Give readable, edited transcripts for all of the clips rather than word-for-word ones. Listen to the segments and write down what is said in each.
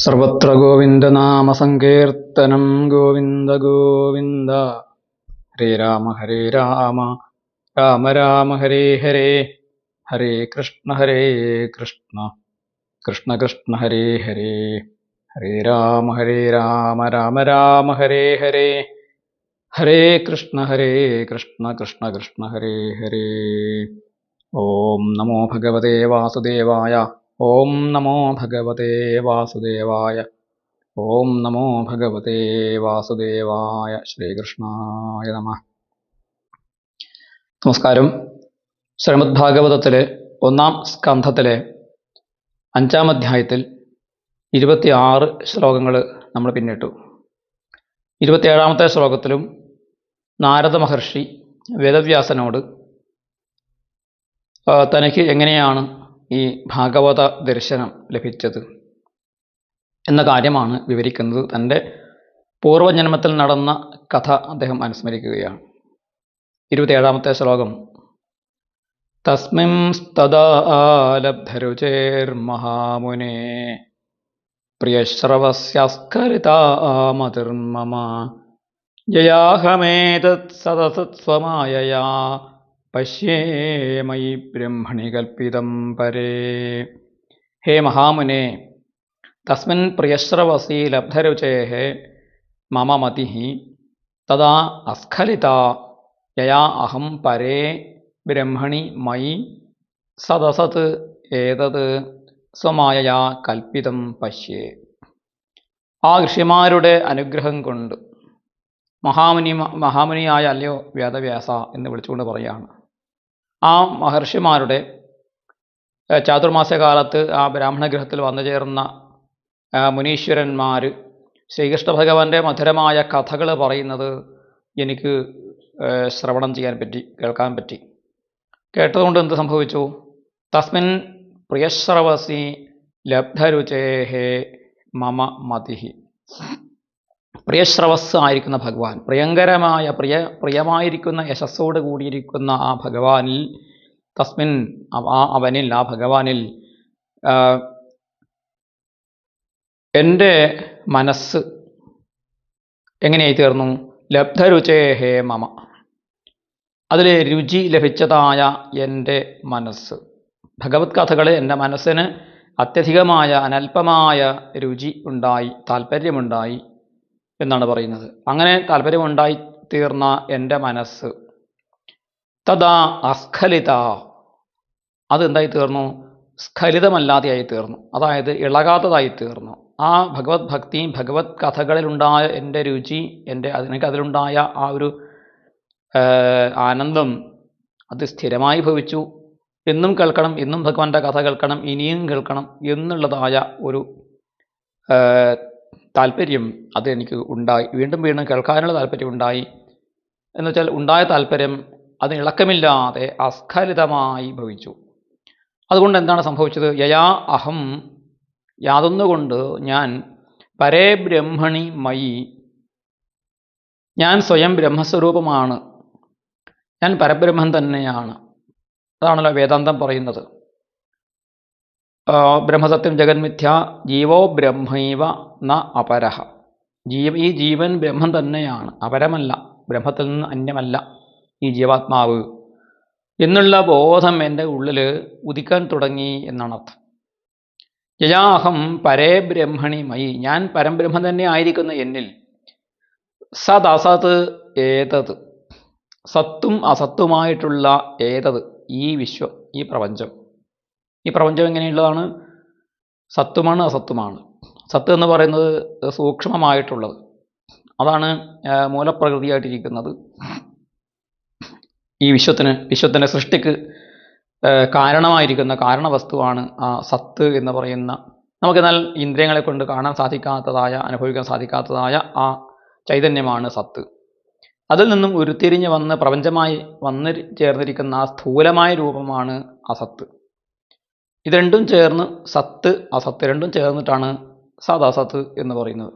സർവത്ര ഗോവിന്ദനാമസങ്കീർത്തനം ഗോവിന്ദ ഗോവിന്ദ. ഹരേ രാമ രാമ രാമ ഹരേ ഹരേ, ഹരേ കൃഷ്ണ കൃഷ്ണ കൃഷ്ണ ഹരേ ഹരേ, ഹരേ രാമ രാമ രാമ ഹരേ ഹരേ, ഹരേ കൃഷ്ണ കൃഷ്ണ ഹരേ ഹരേ. ഓം നമോ ഭഗവതേ വാസുദേവായ. ഓം നമോ ഭഗവതേ വാസുദേവായ. ഓം നമോ ഭഗവതേ വാസുദേവായ. ശ്രീകൃഷ്ണായ നമഃ. നമസ്കാരം. ശ്രീമദ് ഭാഗവതത്തിലെ 1-ാം സ്കന്ധത്തിലെ 5-ാം അധ്യായത്തിൽ 26 ശ്ലോകങ്ങൾ നമ്മൾ പിന്നിട്ടു. 27-ാമത്തെ ശ്ലോകത്തിലും നാരദ മഹർഷി വേദവ്യാസനോട് തനിക്ക് എങ്ങനെയാണ് ഈ ഭാഗവത ദർശനം ലഭിച്ചത് എന്ന കാര്യമാണ് വിവരിക്കുന്നത്. തൻ്റെ പൂർവജന്മത്തിൽ നടന്ന കഥ അദ്ദേഹം അനുസ്മരിക്കുകയാണ്. 27-ാമത്തെ ശ്ലോകം. തസ്മിംസ്തദാ ലബ്ധരുചേർമഹാമുനേ പ്രിയശ്രവസ്യസ്ഖലിതാമതിർമമ യയാഹമേതത് സദസത്സ്വമായയാ പശ്യേ മയി ബ്രഹ്മണി കൽപ്പിതം പരേ. ഹേ മഹാമുനെ, തസ്മിൻ പ്രിയശ്രവസി ലബ്ധരുചേഃ മമ മതിഃ തദാ അസ്ഖലിതാ യയാ അഹം പരേ ബ്രഹ്മണി മയി സദസത് ഏതത് സ്വമായയാ കൽപ്പിതം പശ്യേ. ആ ഋഷിമാരുടെ അനുഗ്രഹം കൊണ്ട് മഹാമുനിയായ അല്ലയോ വേദവ്യാസ എന്ന് വിളിച്ചുകൊണ്ട് പറയുകയാണ്. ആ മഹർഷിമാരുടെ ചാതുർമാസ്യകാലത്ത് ആ ബ്രാഹ്മണഗൃഹത്തിൽ വന്നു ചേർന്ന മുനീശ്വരന്മാർ ശ്രീകൃഷ്ണ ഭഗവാന്റെ മധുരമായ കഥകൾ പറയുന്നത് എനിക്ക് ശ്രവണം ചെയ്യാൻ പറ്റി, കേൾക്കാൻ പറ്റി. കേട്ടതുകൊണ്ട് എന്ത് സംഭവിച്ചു? തസ്മിൻ പ്രിയശ്രവസി ലബ്ധരുചേഃ മമ മതിഃ. പ്രിയശ്രവസ് ആയിരിക്കുന്ന ഭഗവാൻ, പ്രിയങ്കരമായ പ്രിയമായിരിക്കുന്ന യശസ്സോട് കൂടിയിരിക്കുന്ന ആ ഭഗവാനിൽ, തസ്മിൻ അവനിൽ, ആ ഭഗവാനിൽ എൻ്റെ മനസ്സ് എങ്ങനെയായി തീർന്നു? ലബ്ധരുചേഃ മമ, അതിൽ രുചി ലഭിച്ചതായ എൻ്റെ മനസ്സ്. ഭഗവത് കഥകൾ എൻ്റെ മനസ്സിന് അത്യധികമായ അനൽപമായ രുചി ഉണ്ടായി, താല്പര്യമുണ്ടായി എന്നാണ് പറയുന്നത്. അങ്ങനെ താല്പര്യമുണ്ടായി തീർന്ന എൻ്റെ മനസ്സ് തഥാ അസ്ഖലിത, അതെന്തായി തീർന്നു? സ്ഖലിതമല്ലാതെയായി തീർന്നു, അതായത് ഇളകാത്തതായി തീർന്നു. ആ ഭഗവത് ഭക്തി, ഭഗവത് കഥകളിലുണ്ടായ എൻ്റെ രുചി, എനിക്ക് അതിലുണ്ടായ ആ ഒരു ആനന്ദം അത് സ്ഥിരമായി ഭവിച്ചു. എന്നും കേൾക്കണം, എന്നും ഭഗവാന്റെ കഥ കേൾക്കണം, ഇനിയും കേൾക്കണം എന്നുള്ളതായ ഒരു താല്പര്യം അത് എനിക്ക് ഉണ്ടായി. വീണ്ടും വീണ്ടും കേൾക്കാനുള്ള താല്പര്യം ഉണ്ടായി. എന്നുവെച്ചാൽ ഉണ്ടായ താല്പര്യം അത് ഇളക്കമില്ലാതെ അസ്ഖലിതമായി ഭവിച്ചു. അതുകൊണ്ട് എന്താണ് സംഭവിച്ചത്? യയാ അഹം, യാതൊന്നുകൊണ്ട് ഞാൻ, പരേ ബ്രഹ്മണി മയി, ഞാൻ സ്വയം ബ്രഹ്മസ്വരൂപമാണ്, ഞാൻ പരബ്രഹ്മം തന്നെയാണ്. അതാണല്ലോ വേദാന്തം പറയുന്നത്. ബ്രഹ്മസത്യം ജഗന്മിഥ്യ ജീവോ ബ്രഹ്മൈവ ന അപരഃ. ഈ ജീവൻ ബ്രഹ്മം തന്നെയാണ്, അപരമല്ല, ബ്രഹ്മത്തിൽ നിന്ന് അന്യമല്ല ഈ ജീവാത്മാവ് എന്നുള്ള ബോധം എൻ്റെ ഉള്ളിൽ ഉദിക്കാൻ തുടങ്ങി എന്നാണ് അർത്ഥം. യയാഹം പരേ ബ്രഹ്മണി മയി, ഞാൻ പരംബ്രഹ്മം തന്നെ ആയിരിക്കുന്ന എന്നിൽ, സത് അസത് ഏതത്, സത്തും അസത്തുമായിട്ടുള്ള ഏതത്, ഈ വിശ്വം, ഈ പ്രപഞ്ചം. ഈ പ്രപഞ്ചം എങ്ങനെയുള്ളതാണ്? സത്തുമാണ് അസത്തുമാണ്. സത്ത് എന്ന് പറയുന്നത് സൂക്ഷ്മമായിട്ടുള്ളത്, അതാണ് മൂലപ്രകൃതിയായിട്ടിരിക്കുന്നത്. ഈ വിശ്വത്തിൻ്റെ സൃഷ്ടിക്ക് കാരണമായിരിക്കുന്ന കാരണവസ്തുവാണ് ആ സത്ത് എന്ന് പറയുന്ന, നമുക്കെന്നാൽ ഇന്ദ്രിയങ്ങളെ കൊണ്ട് കാണാൻ സാധിക്കാത്തതായ, അനുഭവിക്കാൻ സാധിക്കാത്തതായ ആ ചൈതന്യമാണ് സത്ത്. അതിൽ നിന്നും ഉരുത്തിരിഞ്ഞ് വന്ന് പ്രപഞ്ചമായി വന്നു ചേർന്നിരിക്കുന്ന ആ സ്ഥൂലമായ രൂപമാണ് അസത്ത്. ഇത് രണ്ടും ചേർന്ന്, സത്ത് അസത്ത് രണ്ടും ചേർന്നിട്ടാണ് സത് അസത്ത് എന്ന് പറയുന്നത്.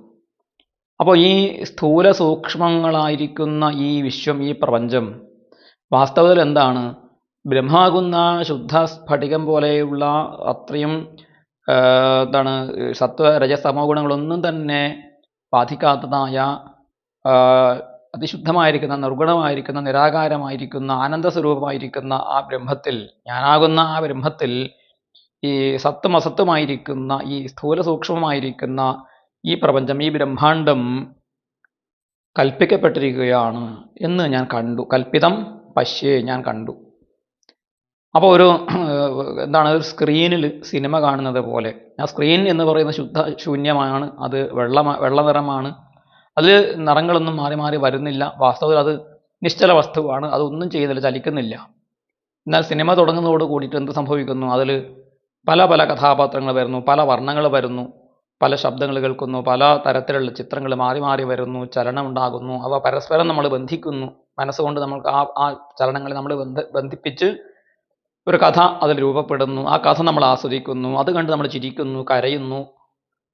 അപ്പോൾ ഈ സ്ഥൂല സൂക്ഷ്മങ്ങളായിരിക്കുന്ന ഈ വിശ്വം, ഈ പ്രപഞ്ചം വാസ്തവത്തിൽ എന്താണ്? ബ്രഹ്മാകുന്ന ശുദ്ധ സ്ഫടികം പോലെയുള്ള അത്രയും എന്താണ് സത്വ രജസ്തമോ ഗുണങ്ങളൊന്നും തന്നെ ബാധിക്കാത്തതായ ആ, അതിശുദ്ധമായിരിക്കുന്ന നിർഗുണമായിരിക്കുന്ന നിരാകാരമായിരിക്കുന്ന ആനന്ദസ്വരൂപമായിരിക്കുന്ന ആ ബ്രഹ്മത്തിൽ, ഞാനാകുന്ന ആ ബ്രഹ്മത്തിൽ ഈ സത്തും അസത്തുമായിരിക്കുന്ന ഈ സ്ഥൂല സൂക്ഷ്മമായിരിക്കുന്ന ഈ പ്രപഞ്ചം, ഈ ബ്രഹ്മാണ്ടം കൽപ്പിക്കപ്പെട്ടിരിക്കുകയാണ് എന്ന് ഞാൻ കണ്ടു. കൽപ്പിതം പശ്യേ, ഞാൻ കണ്ടു. അപ്പോൾ ഒരു എന്താണ്, ഒരു സ്ക്രീനിൽ സിനിമ കാണുന്നത് പോലെ. ആ സ്ക്രീൻ എന്ന് പറയുന്നത് ശുദ്ധ ശൂന്യമാണ്. അത് വെള്ള നിറമാണ്. അതിൽ നിറങ്ങളൊന്നും മാറി മാറി വരുന്നില്ല. വാസ്തവത്തിൽ അത് നിശ്ചല വസ്തുവാണ്. അതൊന്നും ചെയ്യുന്നില്ല, ചലിക്കുന്നില്ല. എന്നാൽ സിനിമ തുടങ്ങുന്നതോട് കൂടിയിട്ട് എന്ത് സംഭവിക്കുന്നു? അതിൽ പല പല കഥാപാത്രങ്ങൾ വരുന്നു, പല വർണ്ണങ്ങൾ വരുന്നു, പല ശബ്ദങ്ങൾ കേൾക്കുന്നു, പല തരത്തിലുള്ള ചിത്രങ്ങൾ മാറി മാറി വരുന്നു, ചലനം ഉണ്ടാകുന്നു. അവ പരസ്പരം നമ്മൾ ബന്ധിക്കുന്നു. മനസ്സുകൊണ്ട് നമ്മൾക്ക് ആ ചലനങ്ങളെ നമ്മൾ ബന്ധിപ്പിച്ച് ഒരു കഥ അതിൽ രൂപപ്പെടുന്നു. ആ കഥ നമ്മൾ ആസ്വദിക്കുന്നു. അത് കണ്ട് നമ്മൾ ചിരിക്കുന്നു, കരയുന്നു,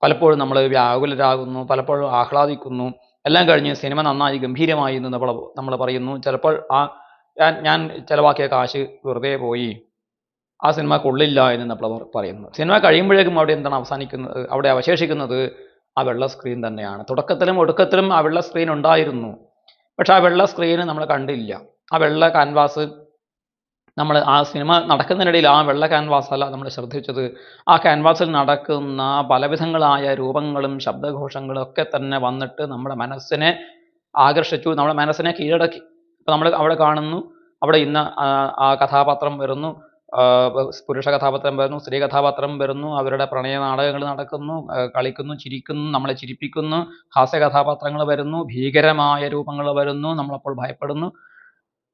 പലപ്പോഴും നമ്മൾ വ്യാകുലരാകുന്നു, പലപ്പോഴും ആഹ്ലാദിക്കുന്നു. എല്ലാം കഴിഞ്ഞ് സിനിമ നന്നായി ഗംഭീരമായി എന്ന് നമ്മൾ പറയുന്നു. ചിലപ്പോൾ ഞാൻ ചിലവാക്കിയ കാശ് വെറുതെ പോയി, ആ സിനിമ കൊള്ളില്ല എന്ന് നമ്മൾ പറയുന്നു. സിനിമ കഴിയുമ്പോഴേക്കും അവിടെ എന്താണ് അവസാനിക്കുന്നത്? അവിടെ അവശേഷിക്കുന്നത് ആ വെള്ള സ്ക്രീൻ തന്നെയാണ്. തുടക്കത്തിലും ഒടുക്കത്തിലും ആ വെള്ള സ്ക്രീൻ ഉണ്ടായിരുന്നു. പക്ഷെ ആ വെള്ള സ്ക്രീന് നമ്മൾ കണ്ടില്ല. ആ വെള്ള ക്യാൻവാസ്, നമ്മൾ ആ സിനിമ നടക്കുന്നതിനിടയിൽ ആ വെള്ള ക്യാൻവാസ് അല്ല നമ്മൾ ശ്രദ്ധിച്ചത്. ആ ക്യാൻവാസിൽ നടക്കുന്ന പലവിധങ്ങളായ രൂപങ്ങളും ശബ്ദഘോഷങ്ങളും ഒക്കെ തന്നെ വന്നിട്ട് നമ്മുടെ മനസ്സിനെ ആകർഷിച്ചു, നമ്മുടെ മനസ്സിനെ കീഴടക്കി. ഇപ്പം നമ്മൾ അവിടെ കാണുന്നു, അവിടെ ഇന്ന ആ കഥാപാത്രം വരുന്നു, പുരുഷ കഥാപാത്രം വരുന്നു, സ്ത്രീ കഥാപാത്രം വരുന്നു, അവരുടെ പ്രണയ നാടകങ്ങൾ നടക്കുന്നു, കളിക്കുന്നു, ചിരിക്കുന്നു, നമ്മളെ ചിരിപ്പിക്കുന്നു. ഹാസ്യ കഥാപാത്രങ്ങൾ വരുന്നു, ഭീകരമായ രൂപങ്ങൾ വരുന്നു, നമ്മളപ്പോൾ ഭയപ്പെടുന്നു.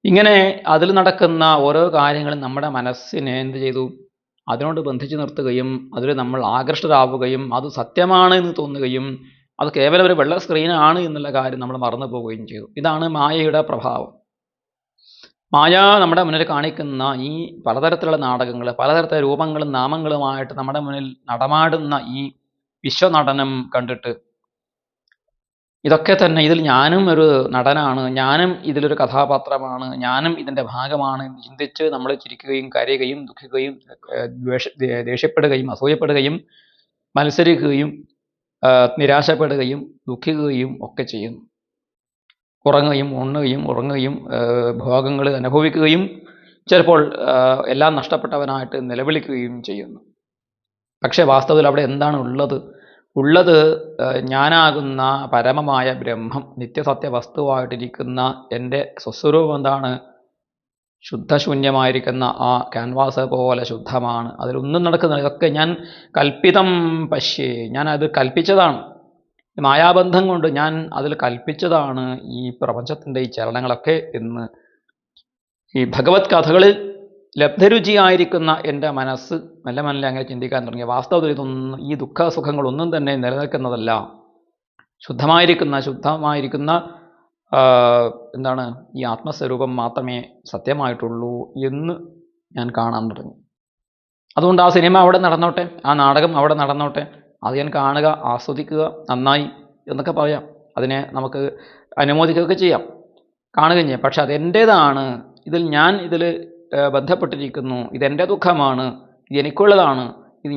ഇങ്ങനെ അതിൽ നടക്കുന്ന ഓരോ കാര്യങ്ങളും നമ്മുടെ മനസ്സിനെ എന്ത് ചെയ്തു? അതിനോട് ബന്ധിച്ചു നിർത്തുകയും അതിൽ നമ്മൾ ആകൃഷ്ടരാവുകയും അത് സത്യമാണ് എന്ന് തോന്നുകയും അത് കേവലം ഒരു വെള്ള സ്ക്രീനാണ് എന്നുള്ള കാര്യം നമ്മൾ മറന്നു പോവുകയും ചെയ്തു. ഇതാണ് മായയുടെ പ്രഭാവം. മായ നമ്മുടെ മുന്നിൽ കാണിക്കുന്ന ഈ പലതരത്തിലുള്ള നാടകങ്ങൾ, പലതരത്തിലുള്ള രൂപങ്ങളും നാമങ്ങളുമായിട്ട് നമ്മുടെ മുന്നിൽ നടമാടുന്ന ഈ വിശ്വനടനം കണ്ടിട്ട് ഇതൊക്കെ തന്നെ, ഇതിൽ ഞാനും ഒരു നടനാണ്, ഞാനും ഇതിലൊരു കഥാപാത്രമാണ്, ഞാനും ഇതിൻ്റെ ഭാഗമാണ് എന്ന് ചിന്തിച്ച് നമ്മൾ ചിരിക്കുകയും കരയുകയും ദുഃഖിക്കുകയും ദേഷ്യപ്പെടുകയും അസൂയപ്പെടുകയും മത്സരിക്കുകയും നിരാശപ്പെടുകയും ദുഃഖിക്കുകയും ഒക്കെ ചെയ്യുന്നു. ഉറങ്ങുകയും ഉറങ്ങുകയും ഭോഗങ്ങൾ അനുഭവിക്കുകയും ചിലപ്പോൾ എല്ലാം നഷ്ടപ്പെട്ടവനായിട്ട് നിലവിളിക്കുകയും ചെയ്യുന്നു. പക്ഷേ വാസ്തവത്തിൽ അവിടെ എന്താണ് ഉള്ളത്? ഉള്ളത് ഞാനാകുന്ന പരമമായ ബ്രഹ്മം, നിത്യസത്യ വസ്തുവായിട്ടിരിക്കുന്ന എൻ്റെ സ്വസ്വരൂപം എന്താണ്? ശുദ്ധശൂന്യമായിരിക്കുന്ന ആ ക്യാൻവാസ് പോലെ ശുദ്ധമാണ്. അതിലൊന്നും നടക്കുന്നില്ല. ഇതൊക്കെ ഞാൻ കൽപ്പിതം പശ്യേ, ഞാൻ അത് കൽപ്പിച്ചതാണ്. മായാബന്ധം കൊണ്ട് ഞാൻ അതിൽ കൽപ്പിച്ചതാണ് ഈ പ്രപഞ്ചത്തിൻ്റെ ഈ ചലനങ്ങളൊക്കെ എന്ന് ഈ ഭഗവത് കഥകളിൽ ലബ്ധരുചിയായിരിക്കുന്ന എൻ്റെ മനസ്സ് മെല്ലെ മെല്ലെ അങ്ങനെ ചിന്തിക്കാൻ തുടങ്ങി. വാസ്തവത്തിൽ ഇതൊന്നും, ഈ ദുഃഖസുഖങ്ങളൊന്നും തന്നെ നിലനിൽക്കുന്നതല്ല. ശുദ്ധമായിരിക്കുന്ന എന്താണ്, ഈ ആത്മസ്വരൂപം മാത്രമേ സത്യമായിട്ടുള്ളൂ എന്ന് ഞാൻ കാണാൻ തുടങ്ങി. അതുകൊണ്ട് ആ സിനിമ അവിടെ നടന്നോട്ടെ, ആ നാടകം അവിടെ നടന്നോട്ടെ, അത് ഞാൻ കാണുക, ആസ്വദിക്കുക, നന്നായി എന്നൊക്കെ പറയാം. അതിനെ നമുക്ക് അനുമോദിക്കുകയൊക്കെ ചെയ്യാം, കാണുകയും ചെയ്യാം. പക്ഷെ അതെൻ്റേതാണ്, ഇതിൽ ബന്ധപ്പെട്ടിരിക്കുന്നു, ഇതെൻ്റെ ദുഃഖമാണ്, ഇത് എനിക്കുള്ളതാണ്, ഇത്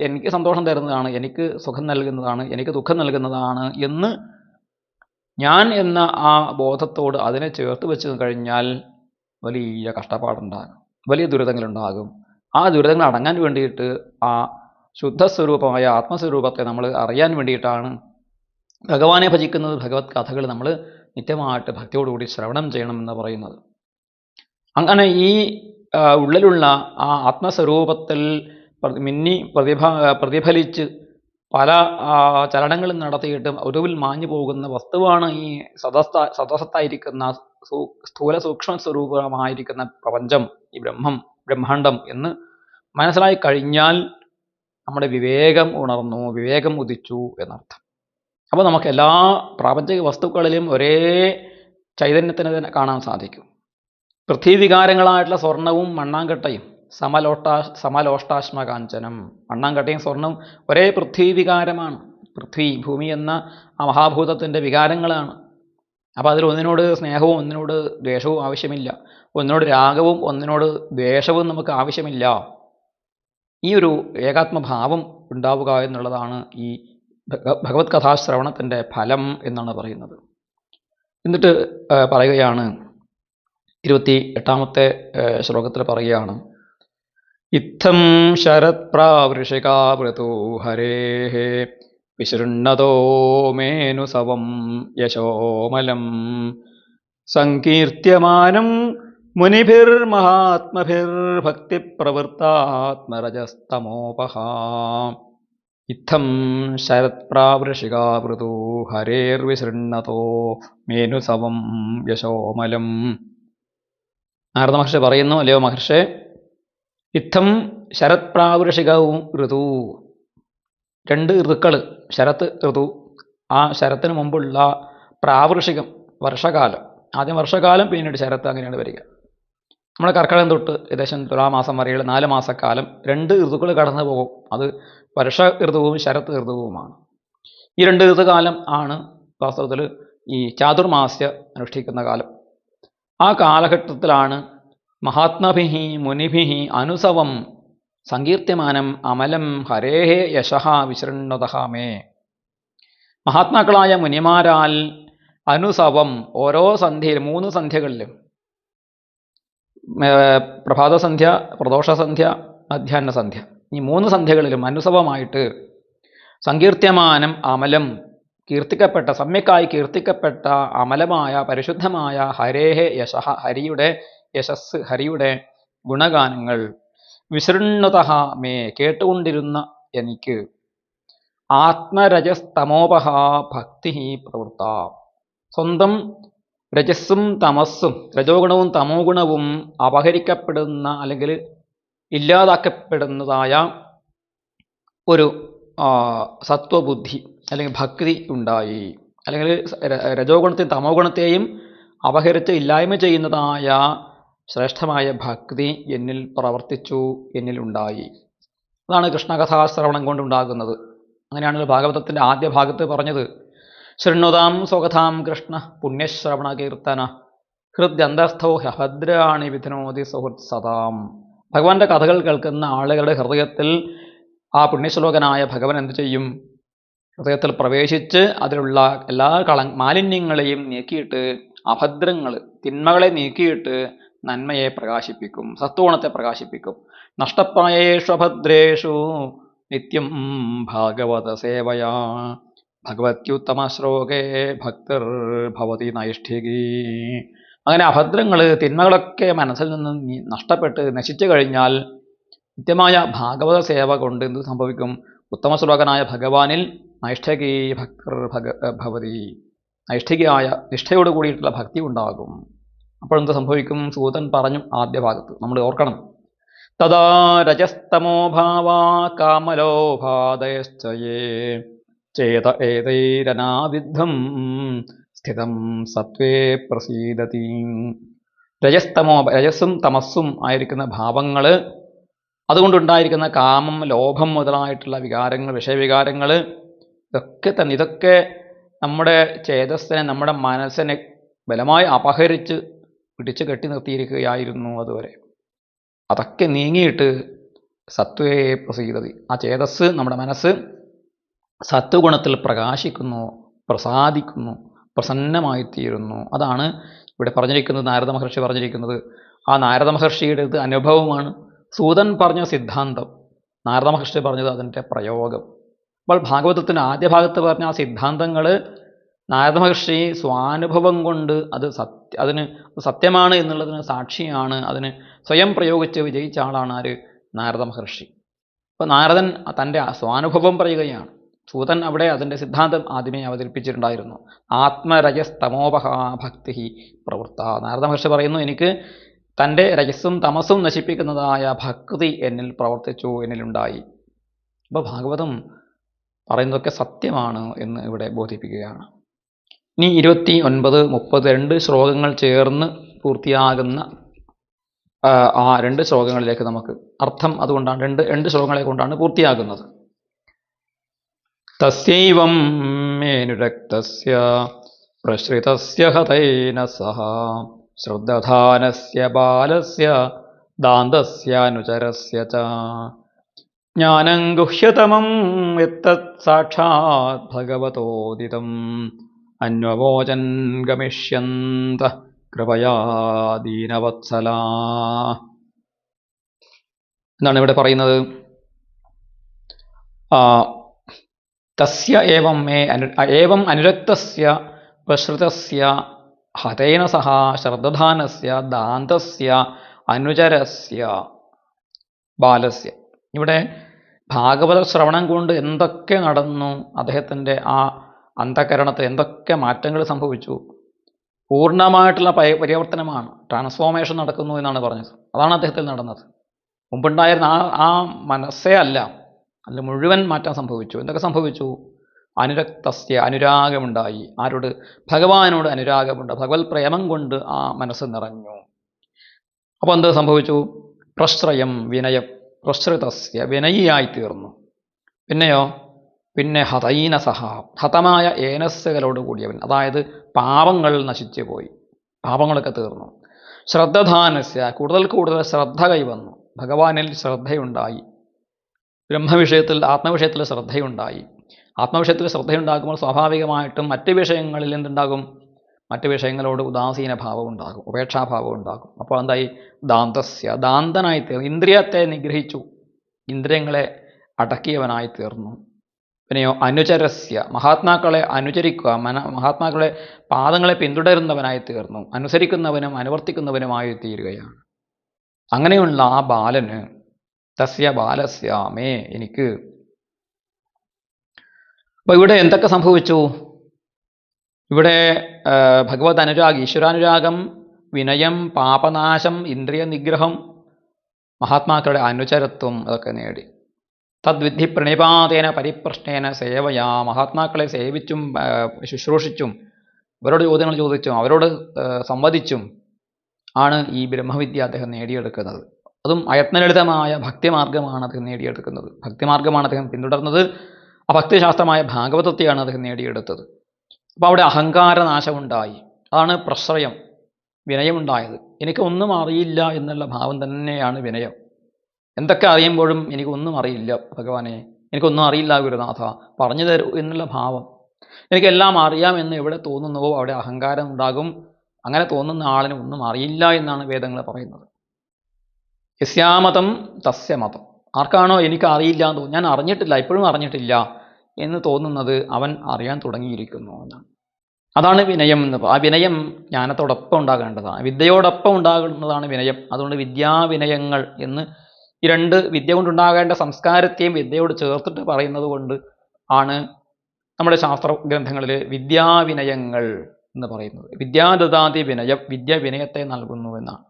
എനിക്ക് സന്തോഷം തരുന്നതാണ്, എനിക്ക് സുഖം നൽകുന്നതാണ്, എനിക്ക് ദുഃഖം നൽകുന്നതാണ് എന്ന് ഞാൻ എന്ന ആ ബോധത്തോട് അതിനെ ചേർത്ത് വെച്ച് കഴിഞ്ഞാൽ വലിയ കഷ്ടപ്പാടുണ്ടാകും, വലിയ ദുരിതങ്ങളുണ്ടാകും. ആ ദുരിതങ്ങൾ അടങ്ങാൻ വേണ്ടിയിട്ട് ആ ശുദ്ധസ്വരൂപമായ ആത്മസ്വരൂപത്തെ നമ്മൾ അറിയാൻ വേണ്ടിയിട്ടാണ് ഭഗവാനെ ഭജിക്കുന്നത്. ഭഗവത് കഥകൾ നമ്മൾ നിത്യമായിട്ട് ഭക്തിയോടുകൂടി ശ്രവണം ചെയ്യണമെന്ന് പറയുന്നത്. അങ്ങനെ ഈ ഉള്ളിലുള്ള ആ ആത്മസ്വരൂപത്തിൽ പ്രതിഫലിച്ച് പല ചലനങ്ങളും നടത്തിയിട്ടും ഒടുവിൽ മാഞ്ഞു പോകുന്ന വസ്തുവാണ് ഈ സദസത്തായിരിക്കുന്ന സ്ഥൂല സൂക്ഷ്മ സ്വരൂപമായിരിക്കുന്ന പ്രപഞ്ചം, ഈ ബ്രഹ്മാണ്ടം എന്ന് മനസ്സിലായി കഴിഞ്ഞാൽ നമ്മുടെ വിവേകം ഉണർന്നു, വിവേകം ഉദിച്ചു എന്നർത്ഥം. അപ്പോൾ നമുക്ക് എല്ലാ പ്രാപഞ്ചിക വസ്തുക്കളിലും ഒരേ ചൈതന്യത്തിന് തന്നെ കാണാൻ സാധിക്കും. പൃഥ്വിവികാരങ്ങളായിട്ടുള്ള സ്വർണവും മണ്ണാങ്കട്ടയും സമലോഷ്ടാശ്മകാഞ്ചനം. മണ്ണാങ്കട്ടയും സ്വർണവും ഒരേ പൃഥ്വിവികാരമാണ്. പൃഥ്വി, ഭൂമി എന്ന ആ മഹാഭൂതത്തിൻ്റെ വികാരങ്ങളാണ്. അപ്പോൾ അതിൽ ഒന്നിനോട് സ്നേഹവും ഒന്നിനോട് ദ്വേഷവും ആവശ്യമില്ല, ഒന്നിനോട് രാഗവും ഒന്നിനോട് ദ്വേഷവും നമുക്ക് ആവശ്യമില്ല. ഈ ഒരു ഏകാത്മഭാവം ഉണ്ടാവുക എന്നുള്ളതാണ് ഈ ഭഗവത് കഥാശ്രവണത്തിൻ്റെ ഫലം എന്നാണ് പറയുന്നത്. എന്നിട്ട് പറയുകയാണ് 28ാമത്തെ ശ്ലോകത്തിൽ പറയുകയാണ്, ഇത്തം ശരത് പ്രാവൃഷികാവൃതോ ഹരേഃ വിശൃണ്ണതോ മേനുസവം യശോമലം സങ്കീർത്യമാനം മുനിഭിർമഹാത്മഭിർഭക്തിപ്രവൃത്താത്മരജസ്തമോപഹ. ഇത്തം ശരത് പ്രാവൃഷികാവൃതോ ഹരേർവിശൃണ്ണതോ മേനുസവം യശോമലം. നാരദ മഹർഷി പറയുന്നു, അല്ലയോ മഹർഷേ, ഇത്തം ശരത് പ്രാവൃഷികവും ഋതു, 2 ഋതുക്കൾ, ശരത് ഋതു, ആ ശരത്തിന് മുമ്പുള്ള പ്രാവൃഷികം വർഷകാലം, ആദ്യം വർഷകാലം പിന്നീട് ശരത്ത്, അങ്ങനെയാണ് വരിക. നമ്മുടെ കർക്കിടകം തൊട്ട് ഏകദേശം തുലാമാസം വരെയുള്ള 4 മാസക്കാലം 2 ഋതുക്കൾ കടന്നു പോകും. അത് വർഷ ഋതുവും ശരത് ഋതുവുമാണ്. ഈ 2 ഋതുകാലം ആണ് വാസ്തവത്തിൽ ഈ ചാതുർമാസ്യ അനുഷ്ഠിക്കുന്ന കാലം. ആ കാലഘട്ടത്തിലാണ് മഹാത്മഭിഹി മുനിഭിഹി അനുസവം സങ്കീർത്യമാനം അമലം ഹരേഹേ യശഃ വിശൃണ്ണതഃ മേ. മഹാത്മാക്കളായ മുനിമാരാൽ അനുസവം ഓരോ സന്ധ്യയിലും 3 സന്ധ്യകളിലും, പ്രഭാതസന്ധ്യ, പ്രദോഷസന്ധ്യ, മധ്യാഹ്ന സന്ധ്യ, ഈ 3 സന്ധ്യകളിലും അനുസവമായിട്ട് സങ്കീർത്യമാനം അമലം, കീർത്തിക്കപ്പെട്ട, സമ്യക്കായി കീർത്തിക്കപ്പെട്ട അമലമായ പരിശുദ്ധമായ ഹരേഹേ യശഃ, ഹരിയുടെ യശസ്, ഹരിയുടെ ഗുണഗാനങ്ങൾ, വിശൃണ്ണതഃ മേ, കേട്ടുകൊണ്ടിരുന്ന എനിക്ക്, ആത്മരജസ്തമോപഹ ഭക്തി പ്രവൃത്ത, സ്വന്തം രജസ്സും തമസ്സും, രജോഗുണവും തമോ ഗുണവും അപഹരിക്കപ്പെടുന്ന അല്ലെങ്കിൽ ഇല്ലാതാക്കപ്പെടുന്നതായ ഒരു സത്വബുദ്ധി അല്ലെങ്കിൽ ഭക്തി ഉണ്ടായി. അല്ലെങ്കിൽ രജോഗുണത്തെയും തമോ ഗുണത്തെയും അപഹരിച്ച് ഇല്ലായ്മ ചെയ്യുന്നതായ ശ്രേഷ്ഠമായ ഭക്തി എന്നിൽ പ്രവർത്തിച്ചു, എന്നിലുണ്ടായി. അതാണ് കൃഷ്ണകഥാശ്രവണം കൊണ്ടുണ്ടാകുന്നത്. അങ്ങനെയാണല്ലോ ഭാഗവതത്തിൻ്റെ ആദ്യ ഭാഗത്ത് പറഞ്ഞത്, ശൃണ്വതാം സ്വകഥാം കൃഷ്ണ പുണ്യശ്രവണ കീർത്തന ഹൃദ്യന്തസ്ഥോ ഹഭദ്രാണി വിധനോതി സുഹൃത് സദാം. ഭഗവാന്റെ കഥകൾ കേൾക്കുന്ന ആളുകളുടെ ഹൃദയത്തിൽ ആ പുണ്യശ്ലോകനായ ഭഗവാൻ എന്ത് ചെയ്യും? ഹൃദയത്തിൽ പ്രവേശിച്ച് അതിലുള്ള എല്ലാ മാലിന്യങ്ങളെയും നീക്കിയിട്ട്, അഭദ്രങ്ങൾ, തിന്മകളെ നീക്കിയിട്ട് നന്മയെ പ്രകാശിപ്പിക്കും, സത്വഗുണത്തെ പ്രകാശിപ്പിക്കും. നഷ്ടപ്രായേഷു അഭദ്രേഷു നിത്യം ഭാഗവത സേവയാ ഭഗവത്യുത്തമ ശ്ലോകേ ഭക്തർ ഭവതി നൈഷ്ഠികീ. അങ്ങനെ അഭദ്രങ്ങൾ, തിന്മകളൊക്കെ മനസ്സിൽ നിന്ന് നഷ്ടപ്പെട്ട് നശിച്ചു കഴിഞ്ഞാൽ നിത്യമായ ഭാഗവത സേവ കൊണ്ട് എന്ത് സംഭവിക്കും? ഉത്തമ ശ്ലോകനായ ഭഗവാനിൽ നൈഷ്ഠികീ ഭക്തർ ഭവതി, നൈഷ്ഠികയായ നിഷ്ഠയോട് കൂടിയിട്ടുള്ള ഭക്തി ഉണ്ടാകും. അപ്പോൾ എന്ത് സംഭവിക്കും? സൂതൻ പറഞ്ഞു ആദ്യ ഭാഗത്ത്, നമ്മൾ ഓർക്കണം, തദാ രജസ്തമോ ഭാവാ കാമലോഭാദയശ്ചയേ ചേത ഏതൈരനാവിദ്ധം സ്ഥിതം സത്വേ പ്രസീദതി. രജസ്സും തമസ്സും ആയിരിക്കുന്ന ഭാവങ്ങൾ, അതുകൊണ്ടുണ്ടായിരിക്കുന്ന കാമം, ലോഭം മുതലായിട്ടുള്ള വികാരങ്ങൾ, വിഷയവികാരങ്ങൾ, ഇതൊക്കെ നമ്മുടെ ചേതസ്സിനെ, നമ്മുടെ മനസ്സിനെ ബലമായി അപഹരിച്ച് പിടിച്ചു കെട്ടി നിർത്തിയിരിക്കുകയായിരുന്നു അതുവരെ. അതൊക്കെ നീങ്ങിയിട്ട് സത്വേ പ്രസീദതി, ആ ചേതസ്, നമ്മുടെ മനസ്സ് സത്വഗുണത്തിൽ പ്രകാശിക്കുന്നു, പ്രസാദിക്കുന്നു, പ്രസന്നമായിത്തീരുന്നു. അതാണ് ഇവിടെ പറഞ്ഞിരിക്കുന്നത്, നാരദ മഹർഷി പറഞ്ഞിരിക്കുന്നത്. ആ നാരദ മഹർഷിയുടെ ഇത് അനുഭവമാണ്. സൂതൻ പറഞ്ഞ സിദ്ധാന്തം, നാരദ മഹർഷി പറഞ്ഞത് അതിൻ്റെ പ്രയോഗം. അപ്പോൾ ഭാഗവതത്തിൻ്റെ ആദ്യ ഭാഗത്ത് പറഞ്ഞ ആ സിദ്ധാന്തങ്ങൾ നാരദ മഹർഷി സ്വാനുഭവം കൊണ്ട് അതിന് സത്യമാണ് എന്നുള്ളതിന് സാക്ഷിയാണ്. അതിന് സ്വയം പ്രയോഗിച്ച് വിജയിച്ച ആളാണ് ആര്? നാരദ മഹർഷി. അപ്പോൾ നാരദൻ തൻ്റെ സ്വാനുഭവം പറയുകയാണ്. സൂതൻ അവിടെ അതിൻ്റെ സിദ്ധാന്തം ആദ്യമേ അവതരിപ്പിച്ചിട്ടുണ്ടായിരുന്നു. ആത്മരജസ്തമോപഹ ഭക്തി പ്രവൃത്ത. നാരദ മഹർഷി പറയുന്നു, എനിക്ക് തൻ്റെ രജസ്സും തമസ്സും നശിപ്പിക്കുന്നതായ ഭക്തി എന്നിൽ പ്രവർത്തിച്ചു, എന്നിലുണ്ടായി. അപ്പോൾ ഭാഗവതം പറയുന്നതൊക്കെ സത്യമാണ് എന്ന് ഇവിടെ ബോധിപ്പിക്കുകയാണ്. ഇനി 29, 30 2 ശ്ലോകങ്ങൾ ചേർന്ന് പൂർത്തിയാകുന്ന ആ 2 ശ്ലോകങ്ങളിലേക്ക് നമുക്ക് അർത്ഥം, അതുകൊണ്ടാണ് 2 ശ്ലോകങ്ങളെ കൊണ്ടാണ് പൂർത്തിയാകുന്നത്. തസ്യൈവം മേനുരക്തസ്യ പ്രശ്രിതസ്യ ഹതൈന സഹ ശ്രദ്ധാനസ്യ ബാലസ്യ ദാന്തസ്യാനുചരസ്യ ച ജ്ഞാനം ഗുഹ്യതമം യത്തത് സാക്ഷാത് ഭഗവതോദിതം അന്വവോചൻ ഗമിഷ്യന്ത കൃപയാ ദീനവത്സലാ. എന്താണ് ഇവിടെ പറയുന്നത്? തസ്യ ഏവം മേ ഏവം അനുരക്തസ്യ പ്രശ്രുതസ്യ ഹതേന സഹ ശ്രദ്ധധാനസ്യ ദാന്തസ്യ അനുചരസ്യ ബാലസ്യ. ഇവിടെ ഭാഗവത ശ്രവണം കൊണ്ട് എന്തൊക്കെ നടന്നു, അദ്ദേഹത്തിൻ്റെ ആ അന്ധകരണത്തിൽ എന്തൊക്കെ മാറ്റങ്ങൾ സംഭവിച്ചു. പൂർണ്ണമായിട്ടുള്ള പരിവർത്തനമാണ്, ട്രാൻസ്ഫോർമേഷൻ നടക്കുന്നു എന്നാണ് പറഞ്ഞത്. അതാണ് അദ്ദേഹത്തിൽ നടന്നത്. മുമ്പുണ്ടായിരുന്ന ആ മനസ്സേ അല്ല, അതിൽ മുഴുവൻ മാറ്റം സംഭവിച്ചു. എന്തൊക്കെ സംഭവിച്ചു? അനുരക്തസ്യ, അനുരാഗമുണ്ടായി. ആരോട്? ഭഗവാനോട് അനുരാഗമുണ്ട്. ഭഗവത് പ്രേമം കൊണ്ട് ആ മനസ്സ് നിറഞ്ഞു. അപ്പോൾ എന്ത് സംഭവിച്ചു? പ്രശ്രയം, വിനയം. പ്രശ്രിതസ്യ, വിനയിയായി തീർന്നു. പിന്നെയോ? പിന്നെ ഹതൈനസഹ, ഹതമായ ഏനസ്സുകളോട് കൂടിയവൻ, അതായത് പാപങ്ങൾ നശിച്ചു പോയി, പാപങ്ങളൊക്കെ തീർന്നു. ശ്രദ്ധധാനസ്യ, കൂടുതൽ കൂടുതൽ ശ്രദ്ധ കൈവന്നു. ഭഗവാനിൽ ശ്രദ്ധയുണ്ടായി. ബ്രഹ്മവിഷയത്തിൽ, ആത്മവിഷയത്തിൽ ശ്രദ്ധയുണ്ടായി. ആത്മവിഷയത്തിൽ ശ്രദ്ധയുണ്ടാകുമ്പോൾ സ്വാഭാവികമായിട്ടും മറ്റ് വിഷയങ്ങളിൽ എന്തുണ്ടാകും? മറ്റ് വിഷയങ്ങളോട് ഉദാസീന ഭാവം ഉണ്ടാകും, ഉപേക്ഷാഭാവം ഉണ്ടാകും. അപ്പോൾ എന്തായി? ദാന്തസ്യ, ദാന്തനായി തീർന്നു. ഇന്ദ്രിയത്തെ നിഗ്രഹിച്ചു, ഇന്ദ്രിയങ്ങളെ അടക്കിയവനായി തീർന്നു. പിന്നെയോ അനുചരസ്യ, മഹാത്മാക്കളെ അനുചരിക്കുക, മഹാത്മാക്കളെ പാദങ്ങളെ പിന്തുടരുന്നവനായി തീർന്നു. അനുസരിക്കുന്നവനും അനുവർത്തിക്കുന്നവനുമായി തീരുകയാണ്. അങ്ങനെയുള്ള ആ ബാലന്, തസ്യ ബാലസ്യ മേ, എനിക്ക്. അപ്പോൾ ഇവിടെ എന്തൊക്കെ സംഭവിച്ചു? ഇവിടെ ഭഗവത് അനുരാഗ്, ഈശ്വരാനുരാഗം, വിനയം, പാപനാശം, ഇന്ദ്രിയ നിഗ്രഹം, മഹാത്മാക്കളുടെ അനുചരത്വം അതൊക്കെ നേടി. തദ്വിധി പ്രണിപാതേന പരിപ്രശ്നേന സേവയാ, മഹാത്മാക്കളെ സേവിച്ചും ശുശ്രൂഷിച്ചും അവരോട് ചോദ്യങ്ങൾ ചോദിച്ചും അവരോട് സംവദിച്ചും ആണ് ഈ ബ്രഹ്മവിദ്യ അദ്ദേഹം നേടിയെടുക്കുന്നത്. അതും അയത്നലളിതമായ ഭക്തിമാർഗമാണ് അദ്ദേഹം നേടിയെടുക്കുന്നത്. ഭക്തിമാർഗമാണ് അദ്ദേഹം പിന്തുടർന്നത്. ആ ഭക്തിശാസ്ത്രമായ ഭാഗവതത്തെയാണ് അദ്ദേഹം നേടിയെടുത്തത്. അപ്പോൾ അവിടെ അഹങ്കാരനാശമുണ്ടായി. അതാണ് പ്രശ്രയം, വിനയമുണ്ടായത്. എനിക്ക് ഒന്നും അറിയില്ല എന്നുള്ള ഭാവം തന്നെയാണ് വിനയം. എന്തൊക്കെ അറിയുമ്പോഴും എനിക്കൊന്നും അറിയില്ല ഭഗവാനെ, എനിക്കൊന്നും അറിയില്ല ഗുരുനാഥ, പറഞ്ഞു തരൂ എന്നുള്ള ഭാവം. എനിക്കെല്ലാം അറിയാമെന്ന് എവിടെ തോന്നുന്നുവോ അവിടെ അഹങ്കാരം ഉണ്ടാകും. അങ്ങനെ തോന്നുന്ന ആളിന് ഒന്നും അറിയില്ല എന്നാണ് വേദങ്ങൾ പറയുന്നത്. യസ്യാമതം തസ്യ മതം. ആർക്കാണോ എനിക്ക് അറിയില്ല എന്ന് തോന്നുന്നു, ഞാൻ അറിഞ്ഞിട്ടില്ല, ഇപ്പോഴും അറിഞ്ഞിട്ടില്ല എന്ന് തോന്നുന്നത്, അവൻ അറിയാൻ തുടങ്ങിയിരിക്കുന്നു എന്നാണ്. അതാണ് വിനയം എന്ന്. ആ വിനയം ജ്ഞാനത്തോടൊപ്പം ഉണ്ടാകേണ്ടതാണ്, വിദ്യയോടൊപ്പം ഉണ്ടാകുന്നതാണ് വിനയം. അതുകൊണ്ട് വിദ്യാവിനയങ്ങൾ എന്ന് ഈ രണ്ട് വിദ്യ കൊണ്ടുണ്ടാകേണ്ട സംസ്കാരത്തെയും വിദ്യയോട് ചേർത്തിട്ട് പറയുന്നത് കൊണ്ട് ആണ് നമ്മുടെ ശാസ്ത്ര ഗ്രന്ഥങ്ങളിൽ വിദ്യാവിനയങ്ങൾ എന്ന് പറയുന്നത്. വിദ്യാദദാതി വിനയം, വിദ്യ വിനയത്തെ നൽകുന്നു എന്നാണ്.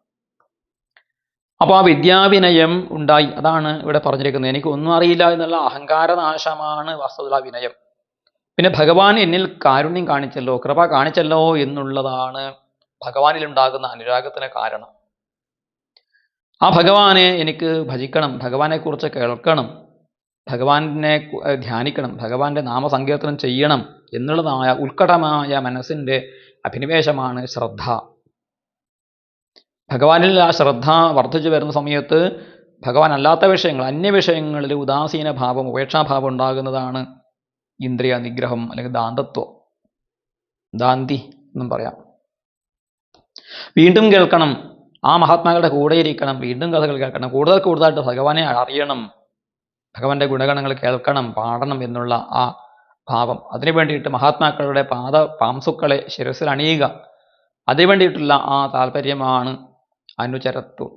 അപ്പോൾ ആ വിദ്യാവിനയം ഉണ്ടായി. അതാണ് ഇവിടെ പറഞ്ഞിരിക്കുന്നത്. എനിക്ക് ഒന്നും അറിയില്ല എന്നുള്ള അഹങ്കാരനാശമാണ് വാസ്തവത്തിൽ വിനയം. പിന്നെ ഭഗവാൻ എന്നിൽ കാരുണ്യം കാണിച്ചല്ലോ, കൃപ കാണിച്ചല്ലോ എന്നുള്ളതാണ് ഭഗവാനിൽ ഉണ്ടാകുന്ന അനുരാഗത്തിന് കാരണം. ആ ഭഗവാനെ എനിക്ക് ഭജിക്കണം, ഭഗവാനെക്കുറിച്ച് കേൾക്കണം, ഭഗവാനെ ധ്യാനിക്കണം, ഭഗവാന്റെ നാമസങ്കീർത്തനം ചെയ്യണം എന്നുള്ളതായ ഉത്കടമായ മനസ്സിൻ്റെ അഭിനിവേശമാണ് ശ്രദ്ധ. ഭഗവാനിൽ ആ ശ്രദ്ധ വർദ്ധിച്ചു വരുന്ന സമയത്ത് ഭഗവാൻ അല്ലാത്ത വിഷയങ്ങൾ, അന്യവിഷയങ്ങളിൽ ഉദാസീന ഭാവം, ഉപേക്ഷാഭാവം ഉണ്ടാകുന്നതാണ് ഇന്ദ്രിയ നിഗ്രഹം അല്ലെങ്കിൽ ദാന്തത്വം, ദാന്തി എന്നും പറയാം. വീണ്ടും കേൾക്കണം, ആ മഹാത്മാക്കളുടെ കൂടെ ഇരിക്കണം, വീണ്ടും കഥകൾ കേൾക്കണം, കൂടുതൽ കൂടുതലായിട്ട് ഭഗവാനെ അറിയണം, ഭഗവാന്റെ ഗുണഗണങ്ങൾ കേൾക്കണം, പാടണം എന്നുള്ള ആ ഭാവം. അതിനു വേണ്ടിയിട്ട് മഹാത്മാക്കളുടെ പാംസുക്കളെ ശിരസിൽ അണിയുക, അതിനു വേണ്ടിയിട്ടുള്ള ആ താല്പര്യമാണ് അനുചരത്വം.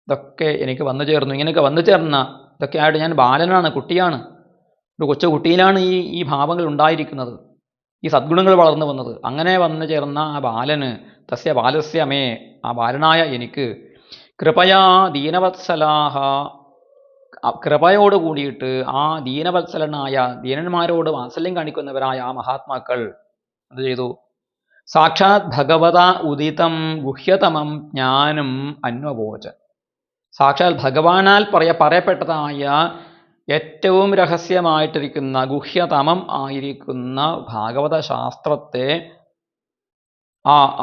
ഇതൊക്കെ എനിക്ക് വന്നു ചേർന്നു. ഇങ്ങനെയൊക്കെ വന്നു ചേർന്ന ഇതൊക്കെ ആയിട്ട് ഞാൻ ബാലനാണ്, കുട്ടിയാണ്, ഒരു കൊച്ചു കുട്ടിയിലാണ് ഈ ഭാവങ്ങൾ ഉണ്ടായിരിക്കുന്നത്, ഈ സദ്ഗുണങ്ങൾ വളർന്നു വന്നത്. അങ്ങനെ വന്നു ചേർന്ന ആ ബാലന്, തസ്യ ബാലസ്യമേ, ആ ബാലനായ എനിക്ക്, കൃപയാ ദീനവത്സലാഹ, കൃപയോട് കൂടിയിട്ട് ആ ദീനവത്സലനായ, ദീനന്മാരോട് വാത്സല്യം കാണിക്കുന്നവരായ ആ മഹാത്മാക്കൾ എന്ത് ചെയ്തു? സാക്ഷാത് ഭഗവത ഉദിതം ഗുഹ്യതമം ജ്ഞാനം അന്വബോധ, സാക്ഷാൽ ഭഗവാനാൽ പറയപ്പെട്ടതായ ഏറ്റവും രഹസ്യമായിട്ടിരിക്കുന്ന, ഗുഹ്യതമം ആയിരിക്കുന്ന ഭാഗവത ശാസ്ത്രത്തെ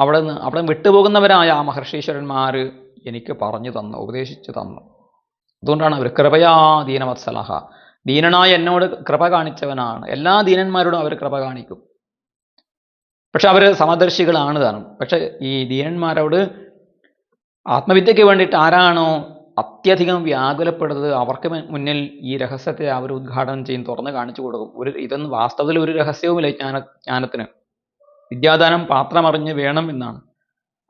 അവിടെ വിട്ടുപോകുന്നവരായ ആ മഹർഷീശ്വരന്മാർ എനിക്ക് പറഞ്ഞു തന്നു, ഉപദേശിച്ചു തന്നു. അതുകൊണ്ടാണ് അവർ കൃപയാ ദീനവത്സലഹ, ദീനനായ എന്നോട് കൃപ കാണിച്ചവനാണ്. എല്ലാ ദീനന്മാരോടും അവർ കൃപ കാണിക്കും. പക്ഷെ അവർ സമദർശികളാണ് താനും. പക്ഷെ ഈ ദീനന്മാരോട് ആത്മവിദ്യയ്ക്ക് വേണ്ടിയിട്ട് ആരാണോ അത്യധികം വ്യാകുലപ്പെടുന്നത് അവർക്ക് മുന്നിൽ ഈ രഹസ്യത്തെ അവർ ഉദ്ഘാടനം ചെയ്യും, തുറന്ന് കാണിച്ചു കൊടുക്കും. ഇതൊന്നും വാസ്തവത്തിൽ ഒരു രഹസ്യവുമില്ല ജ്ഞാനത്തിന്. വിദ്യാദാനം പാത്രമറിഞ്ഞ് വേണം എന്നാണ്.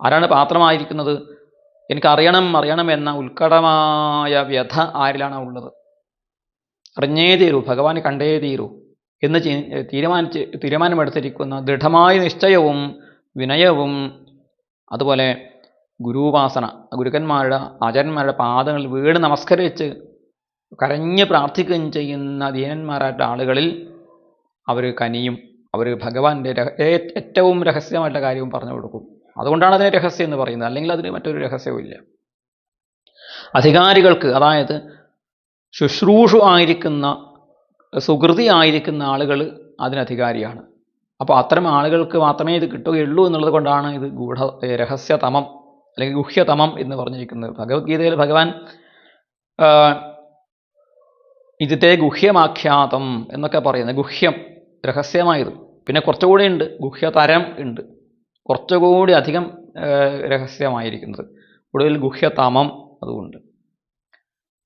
ആരാണ് പാത്രമായിരിക്കുന്നത്? അറിയണം എന്ന ഉത്കടമായ വ്യഥ ആരിലാണ് ഉള്ളത്? അറിഞ്ഞേ തീരൂ, ഭഗവാനെ കണ്ടേ തീരൂ എന്ന് തീരുമാനമെടുത്തിരിക്കുന്ന ദൃഢമായ നിശ്ചയവും വിനയവും അതുപോലെ ഗുരുവാസന, ഗുരുക്കന്മാരുടെ ആചാര്യന്മാരുടെ പാദങ്ങളിൽ വീട് നമസ്കരിച്ച് കരഞ്ഞ് പ്രാർത്ഥിക്കുകയും ചെയ്യുന്ന ദീനന്മാരായിട്ട് ആളുകളിൽ അവർ കനിയും. അവർ ഭഗവാന്റെ ഏറ്റവും രഹസ്യമായിട്ടുള്ള കാര്യവും പറഞ്ഞു കൊടുക്കും. അതുകൊണ്ടാണ് അതിനെ രഹസ്യം എന്ന് പറയുന്നത്. അല്ലെങ്കിൽ അതിന് മറ്റൊരു രഹസ്യവും ഇല്ല. അധികാരികൾക്ക്, അതായത് ശുശ്രൂഷു ആയിരിക്കുന്ന സുഹൃതി ആയിരിക്കുന്ന ആളുകൾ അതിനധികാരിയാണ്. അപ്പോൾ അത്തരം ആളുകൾക്ക് മാത്രമേ ഇത് കിട്ടുകയുള്ളൂ എന്നുള്ളത് കൊണ്ടാണ് ഇത് രഹസ്യതമം അല്ലെങ്കിൽ ഗുഹ്യതമം എന്ന് പറഞ്ഞിരിക്കുന്നത്. ഭഗവത്ഗീതയിൽ ഭഗവാൻ ഇതിത്തെ ഗുഹ്യമാഖ്യാതം എന്നൊക്കെ പറയുന്നത്. ഗുഹ്യം രഹസ്യമായത്. പിന്നെ കുറച്ചുകൂടി ഉണ്ട്, ഗുഹ്യതരം ഉണ്ട്, കുറച്ചുകൂടി അധികം രഹസ്യമായിരിക്കുന്നത്. ഒടുവിൽ ഗുഹ്യതമം അതുകൊണ്ട്.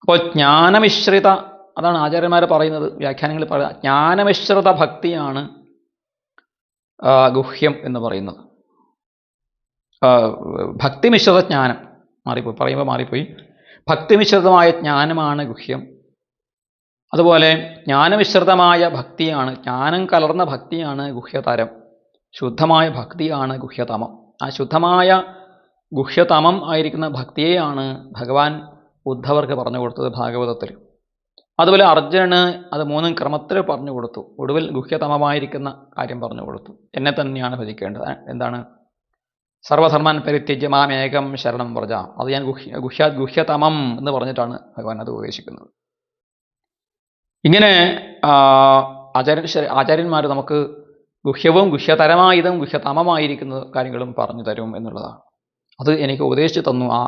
അപ്പോൾ ജ്ഞാനമിശ്രിത, അതാണ് ആചാര്യന്മാർ പറയുന്നത്, വ്യാഖ്യാനങ്ങളിൽ പറയുന്നത്, ജ്ഞാനമിശ്രിത ഭക്തിയാണ് ഗുഹ്യം എന്ന് പറയുന്നത്. ഭക്തിമിശ്രിത ജ്ഞാനം മാറിപ്പോയി. ഭക്തിമിശ്രിതമായ ജ്ഞാനമാണ് ഗുഹ്യം. അതുപോലെ ജ്ഞാനമിശ്രിതമായ ഭക്തിയാണ്, ജ്ഞാനം കലർന്ന ഭക്തിയാണ് ഗുഹ്യതരം. ശുദ്ധമായ ഭക്തിയാണ് ഗുഹ്യതമം. ആ ശുദ്ധമായ ഗുഹ്യതമം ആയിരിക്കുന്ന ഭക്തിയെയാണ് ഭഗവാൻ ഉദ്ധവർക്ക് പറഞ്ഞു കൊടുത്തത് ഭാഗവതത്തിൽ. അതുപോലെ അർജുനന് അത് മൂന്നും ക്രമത്തിൽ പറഞ്ഞു കൊടുത്തു. ഒടുവിൽ ഗുഹ്യതമമായിരിക്കുന്ന കാര്യം പറഞ്ഞു കൊടുത്തു. എന്നെ തന്നെയാണ് ഭജിക്കേണ്ടത്. എന്താണ്? സർവധർമാൻ പരിത്യജ്യ മാമേകം ശരണം വ്രജ. അത് ഞാൻ ഗുഹ്യതമം എന്ന് പറഞ്ഞിട്ടാണ് ഭഗവാൻ അത് ഉപദേശിക്കുന്നത്. ഇങ്ങനെ ആചാര്യന്മാർ നമുക്ക് ഗുഹ്യവും ഗുഹ്യതരമായതും ഗുഹ്യതമമായിരിക്കുന്ന കാര്യങ്ങളും പറഞ്ഞു തരും എന്നുള്ളതാണ്. അത് എനിക്ക് ഉപദേശിച്ചു തന്നു ആ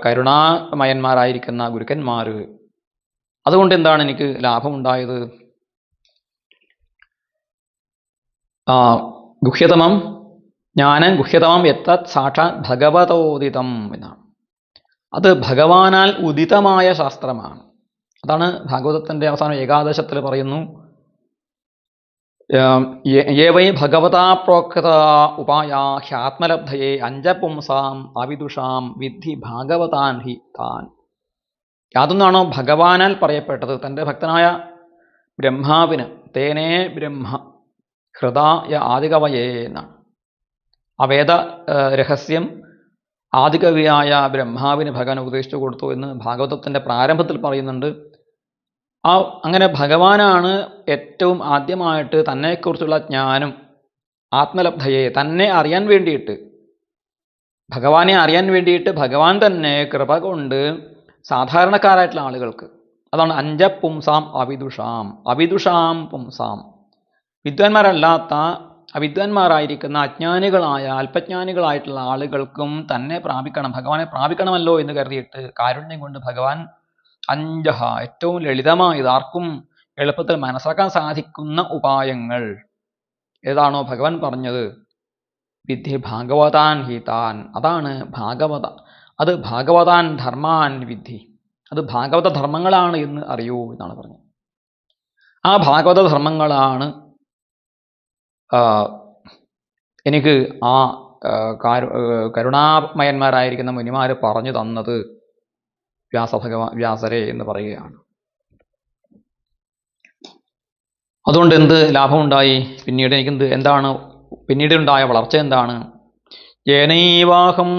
കരുണാമയന്മാരായിരിക്കുന്ന ഗുരുക്കന്മാർ. അതുകൊണ്ട് എന്താണ് എനിക്ക് ലാഭമുണ്ടായത്? ഗുഹ്യതമം ജ്ഞാനം ഗുഹ്യതമം യത്തത് സാക്ഷാത് ഭഗവതോദിതം എന്നാണ്. അത് ഭഗവാനാൽ ഉദിതമായ ശാസ്ത്രമാണ്. അതാണ് ഭാഗവതത്തിൻ്റെ അവസാനം ഏകാദശത്തിൽ പറയുന്നു, യേവൈ ഭഗവതാ പ്രോക്ത ഉപായാ ഹ്യാത്മലബ്ധയെ അഞ്ജപുംസാം അവിദുഷാം വിദ്ധി ഭാഗവതാൻ ഹി താൻ. യാതൊന്നാണോ ഭഗവാനാൽ പറയപ്പെട്ടത് തൻ്റെ ഭക്തനായ ബ്രഹ്മാവിന്, തേനേ ബ്രഹ്മ ഹൃദയ ആദികവയേ എന്നാണ്. ആ വേദ രഹസ്യം ആദികവിയായ ബ്രഹ്മാവിന് ഭഗവാൻ ഉപദേശിച്ചു കൊടുത്തു എന്ന് ഭാഗവതത്തിൻ്റെ പ്രാരംഭത്തിൽ പറയുന്നുണ്ട്. അങ്ങനെ ഭഗവാനാണ് ഏറ്റവും ആദ്യമായിട്ട് തന്നെക്കുറിച്ചുള്ള ജ്ഞാനം, ആത്മലബ്ധയെ, തന്നെ അറിയാൻ വേണ്ടിയിട്ട്, ഭഗവാനെ അറിയാൻ വേണ്ടിയിട്ട് ഭഗവാൻ തന്നെ കൃപ കൊണ്ട് സാധാരണക്കാരായിട്ടുള്ള ആളുകൾക്ക്, അതാണ് അഞ്ജപുംസാം അവിദുഷാം പുംസാം, വിദ്വാൻമാരല്ലാത്ത അവിദ്വാൻമാരായിരിക്കുന്ന അജ്ഞാനികളായ അല്പജ്ഞാനികളായിട്ടുള്ള ആളുകൾക്കും തന്നെ പ്രാപിക്കണം, ഭഗവാനെ പ്രാപിക്കണമല്ലോ എന്ന് കരുതിയിട്ട് കാരുണ്യം കൊണ്ട് ഭഗവാൻ അഞ്ജഹ, ഏറ്റവും ലളിതമായത്, ആർക്കും എളുപ്പത്തിൽ മനസ്സിലാക്കാൻ സാധിക്കുന്ന ഉപായങ്ങൾ ഏതാണോ ഭഗവാൻ പറഞ്ഞത്, വിദ്ധി ഭാഗവതാൻ ഹിതാൻ, അതാണ് ഭാഗവത, അത് ഭാഗവതാൻ ധർമാൻ വിദ്ധി, അത് ഭാഗവത ധർമ്മങ്ങളാണ് എന്ന് അറിയൂ എന്നാണ് പറഞ്ഞത്. ആ ഭാഗവത ധർമ്മങ്ങളാണ് എനിക്ക് ആ കരുണാമയന്മാരായിരിക്കുന്ന മുനിമാർ പറഞ്ഞു തന്നത് വ്യാസരെ എന്ന് പറയുകയാണ്. അതുകൊണ്ട് എന്ത് ലാഭമുണ്ടായി? പിന്നീട് എന്താണ് പിന്നീടുണ്ടായ വളർച്ച എന്താണ്? യേനൈവാഹം